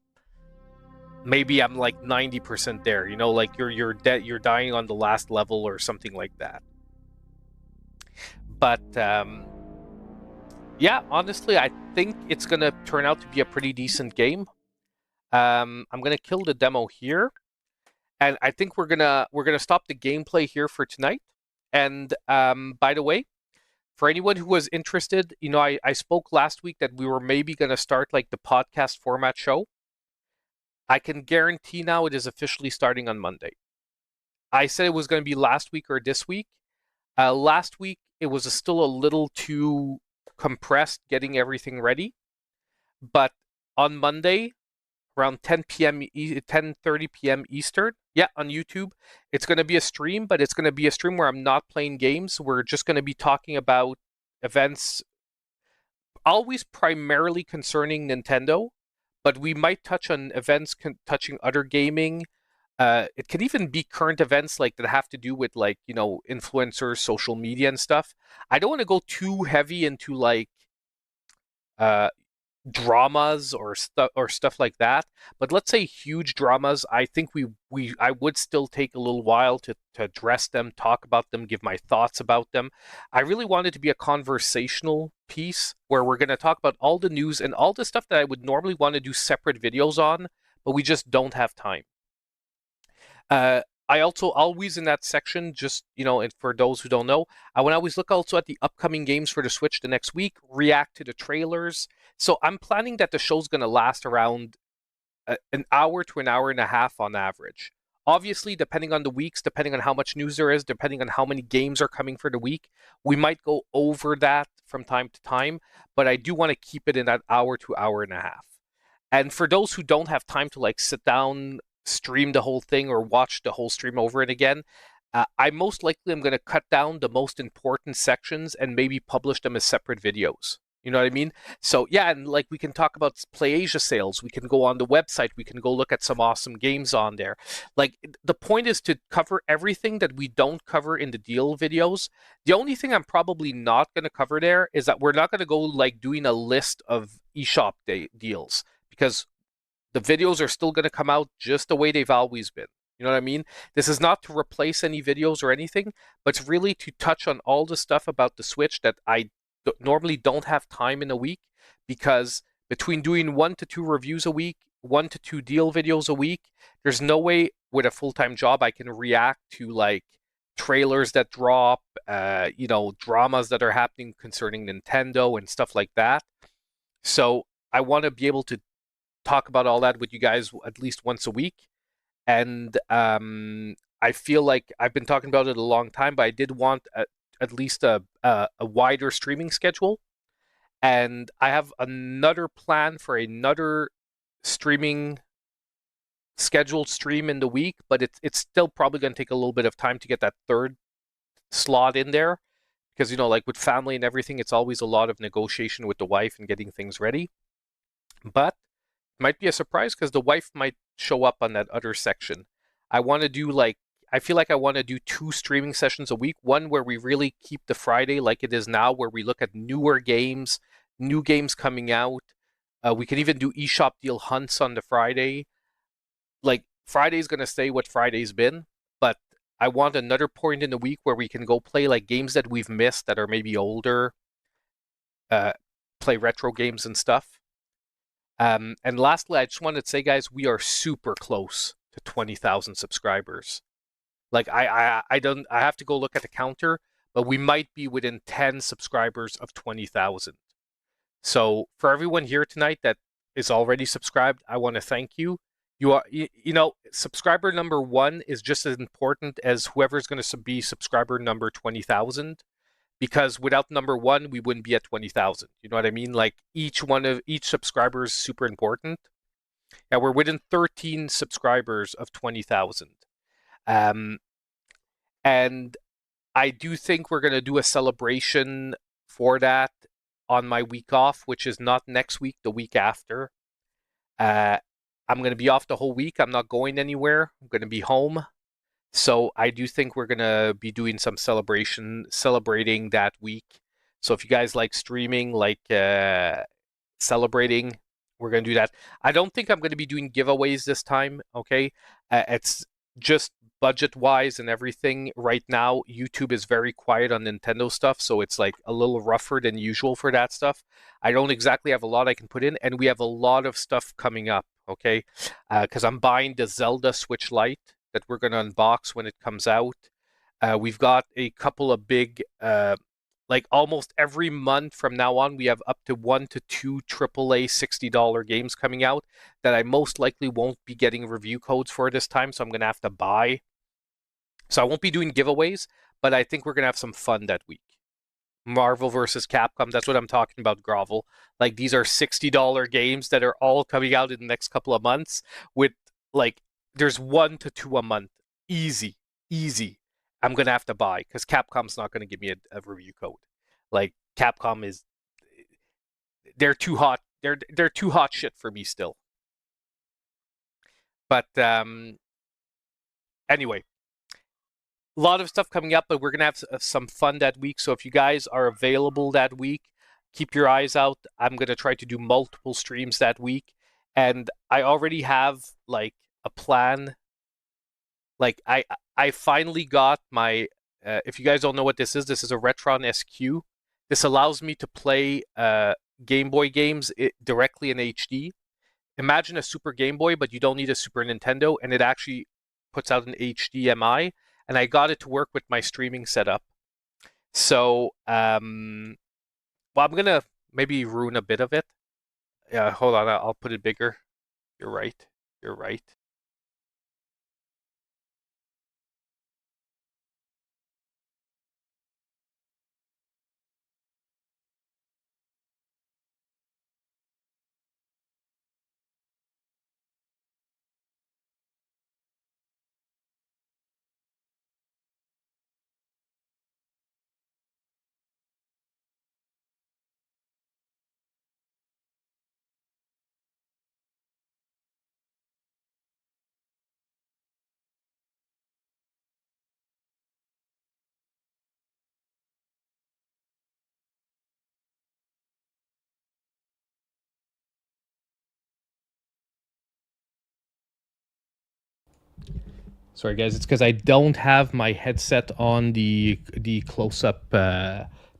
maybe I'm like 90% there, you know, like you're dying on the last level or something like that. But yeah, honestly, I think it's gonna turn out to be a pretty decent game. I'm gonna kill the demo here, and I think we're gonna stop the gameplay here for tonight. And by the way, for anyone who was interested, you know, I spoke last week that we were maybe gonna start like the podcast format show. I can guarantee now it is officially starting on Monday. I said it was going to be last week or this week. Last week, it was still a little too compressed getting everything ready. But on Monday, around 10 p.m. 10:30 p.m. Eastern. Yeah, on YouTube. It's going to be a stream, but it's going to be a stream where I'm not playing games. We're just going to be talking about events, always primarily concerning Nintendo, but we might touch on events touching other gaming. It could even be current events like that have to do with like, you know, influencers, social media and stuff. I don't want to go too heavy into like dramas or stuff like that, but let's say huge dramas. I think I would still take a little while to address them, talk about them, give my thoughts about them. I really want it to be a conversational piece where we're going to talk about all the news and all the stuff that I would normally want to do separate videos on, but we just don't have time. I also always in that section, just, you know, and for those who don't know, I would always look also at the upcoming games for the Switch the next week, react to the trailers. So I'm planning that the show's going to last around an hour to an hour and a half on average. Obviously, depending on the weeks, depending on how much news there is, depending on how many games are coming for the week, we might go over that from time to time, but I do want to keep it in that hour to hour and a half. And for those who don't have time to like sit down, stream the whole thing or watch the whole stream over and again, I most likely am going to cut down the most important sections and maybe publish them as separate videos. You know what I mean? So yeah, and like we can talk about PlayAsia sales. We can go on the website. We can go look at some awesome games on there. Like the point is to cover everything that we don't cover in the deal videos. The only thing I'm probably not going to cover there is that we're not going to go like doing a list of eShop deals, because the videos are still going to come out just the way they've always been. You know what I mean? This is not to replace any videos or anything, but it's really to touch on all the stuff about the Switch that I normally don't have time in a week, because between doing 1 to 2 reviews a week, 1 to 2 deal videos a week, there's no way with a full-time job I can react to like trailers that drop, you know, dramas that are happening concerning Nintendo and stuff like that. So I want to be able to talk about all that with you guys at least once a week. And I feel like I've been talking about it a long time, but I did want at least a wider streaming schedule. And I have another plan for another streaming scheduled stream in the week, but it's still probably going to take a little bit of time to get that third slot in there, because, you know, like with family and everything, it's always a lot of negotiation with the wife and getting things ready. But it might be a surprise because the wife might show up on that other section. I want to do like, I feel like I want to do 2 streaming sessions a week. One where we really keep the Friday like it is now, where we look at newer games, new games coming out. We could even do eShop deal hunts on the Friday. Like Friday's going to stay what Friday's been, but I want another point in the week where we can go play like games that we've missed that are maybe older, play retro games and stuff. And lastly, I just wanted to say, guys, we are super close to 20,000 subscribers. Like I have to go look at the counter, but we might be within 10 subscribers of 20,000. So for everyone here tonight that is already subscribed, I want to thank you. You are, you know, subscriber number 1 is just as important as whoever's going to be subscriber number 20,000. Because without number 1, we wouldn't be at 20,000. You know what I mean? Like each subscriber is super important. And we're within 13 subscribers of 20,000. And I do think we're going to do a celebration for that on my week off, which is not next week, the week after. I'm going to be off the whole week. I'm not going anywhere. I'm going to be home. So I do think we're going to be doing some celebrating that week. So if you guys like streaming, like celebrating, we're going to do that. I don't think I'm going to be doing giveaways this time, okay? It's just budget-wise and everything. Right now, YouTube is very quiet on Nintendo stuff, so it's like a little rougher than usual for that stuff. I don't exactly have a lot I can put in, and we have a lot of stuff coming up, okay? Because I'm buying the Zelda Switch Lite that we're going to unbox when it comes out. We've got a couple of big, like almost every month from now on, we have up to 1 to 2 AAA $60 games coming out that I most likely won't be getting review codes for this time, so I'm going to have to buy. So I won't be doing giveaways, but I think we're going to have some fun that week. Marvel versus Capcom. That's what I'm talking about, Grovel. Like, these are $60 games that are all coming out in the next couple of months with, like, there's 1 to 2 a month. Easy. I'm going to have to buy because Capcom's not going to give me a review code. Like, Capcom is... They're too hot. They're too hot shit for me still. But, anyway. A lot of stuff coming up, but we're going to have some fun that week. So if you guys are available that week, keep your eyes out. I'm going to try to do multiple streams that week. And I already have, like, a plan. Like, I finally got my... if you guys don't know what this is a Retron SQ. This allows me to play Game Boy games directly in HD. Imagine a Super Game Boy, but you don't need a Super Nintendo, and it actually puts out an HDMI. And I got it to work with my streaming setup. So, well, I'm going to maybe ruin a bit of it. Yeah, hold on, I'll put it bigger. You're right. Sorry, guys. It's because I don't have my headset on the close-up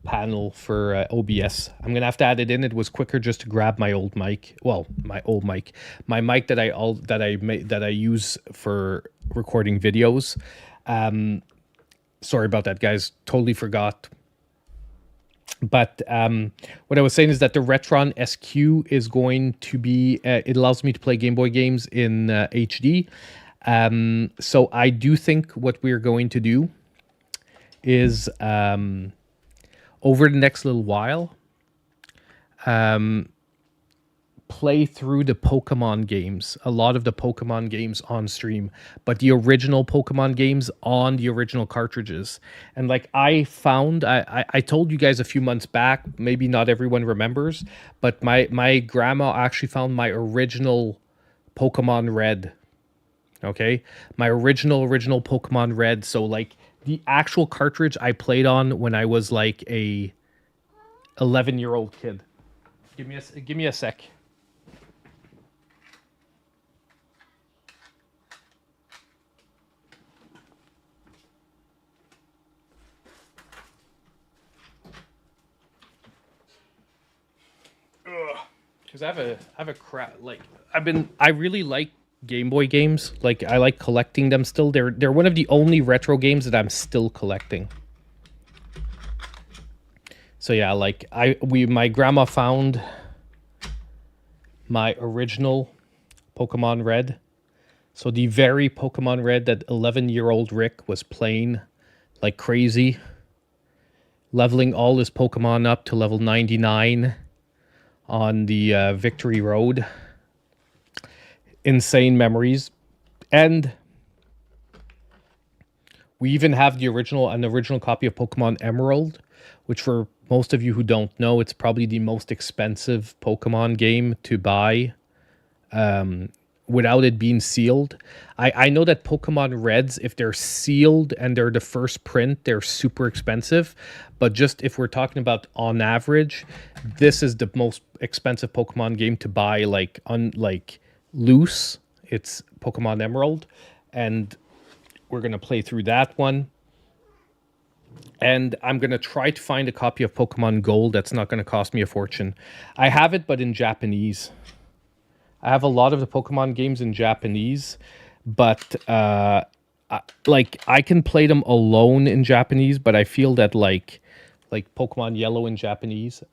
panel for OBS. I'm going to have to add it in. It was quicker just to grab my old mic. Well, my old mic. My mic that I use for recording videos. Sorry about that, guys. Totally forgot. But what I was saying is that the Retron SQ is going to be... it allows me to play Game Boy games in HD. So I do think what we're going to do is over the next little while play through the Pokemon games, a lot of the Pokemon games on stream, but the original Pokemon games on the original cartridges. And like I found, I told you guys a few months back, maybe not everyone remembers, but my grandma actually found my original Pokemon Red. Okay, my original Pokemon Red. So like the actual cartridge I played on when I was like a 11-year-old kid. Give me a sec. Because I have a crap, like I really like Game Boy games. Like I like collecting them still. They're one of the only retro games that I'm still collecting. So yeah, like my grandma found my original Pokemon Red. So the very Pokemon Red that 11-year-old Rick was playing like crazy, leveling all his Pokemon up to level 99 on the Victory Road. Insane memories. And we even have an original copy of Pokemon Emerald, which for most of you who don't know, it's probably the most expensive Pokemon game to buy without it being sealed. I know that Pokemon Reds, if they're sealed and they're the first print, they're super expensive. But just if we're talking about on average, this is the most expensive Pokemon game to buy, like loose. It's Pokemon Emerald, and we're going to play through that one. And I'm going to try to find a copy of Pokemon Gold that's not going to cost me a fortune. I have it, but in Japanese. I have a lot of the Pokemon games in Japanese, but I can play them alone in Japanese, but I feel that like Pokemon Yellow in Japanese,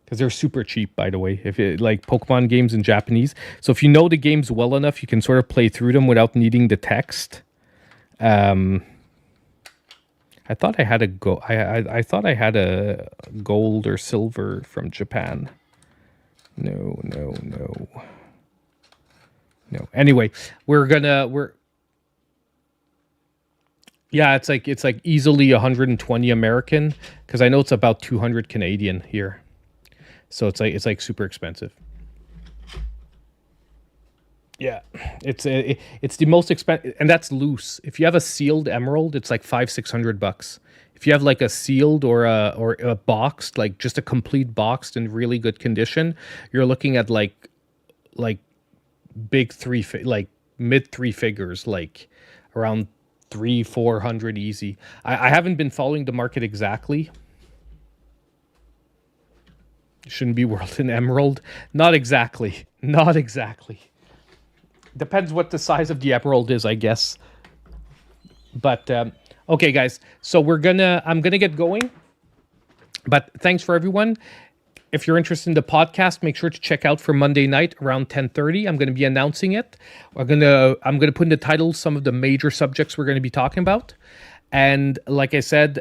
because they're super cheap, by the way, if it like Pokemon games in Japanese. So if you know the games well enough, you can sort of play through them without needing the text. I I thought I had I thought I had a gold or silver from Japan. No. Anyway, yeah, it's like easily 120 American, because I know it's about 200 Canadian here. So it's like super expensive. Yeah, it's the most expensive, and that's loose. If you have a sealed emerald, it's like $500-600. If you have like a sealed or a boxed, like just a complete boxed in really good condition, you're looking at like big mid three figures, like around 300-400 easy. I haven't been following the market exactly. Shouldn't be worth an emerald. Not exactly. Depends what the size of the emerald is, I guess. But okay, guys. So I'm gonna get going. But thanks for everyone. If you're interested in the podcast, make sure to check out for Monday night around 10:30. I'm going to be announcing it. I'm going to put in the title some of the major subjects we're going to be talking about. And like I said,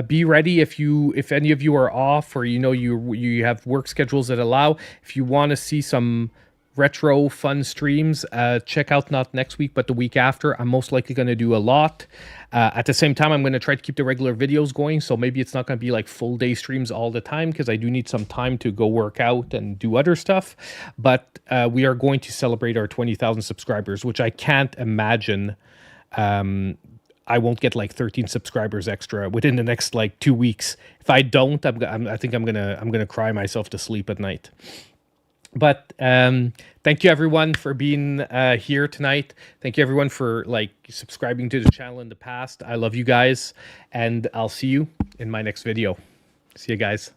be ready if any of you are off, or you have work schedules that allow. If you want to see some retro fun streams, check out not next week but the week after. I'm most likely going to do a lot. At the same time, I'm going to try to keep the regular videos going, so maybe it's not going to be like full day streams all the time, because I do need some time to go work out and do other stuff. But we are going to celebrate our 20,000 subscribers, which I can't imagine I won't get like 13 subscribers extra within the next like 2 weeks. If I don't, I think I'm gonna cry myself to sleep at night. But thank you everyone for being here tonight. Thank you everyone for like subscribing to the channel in the past. I love you guys, and I'll see you in my next video. See you guys.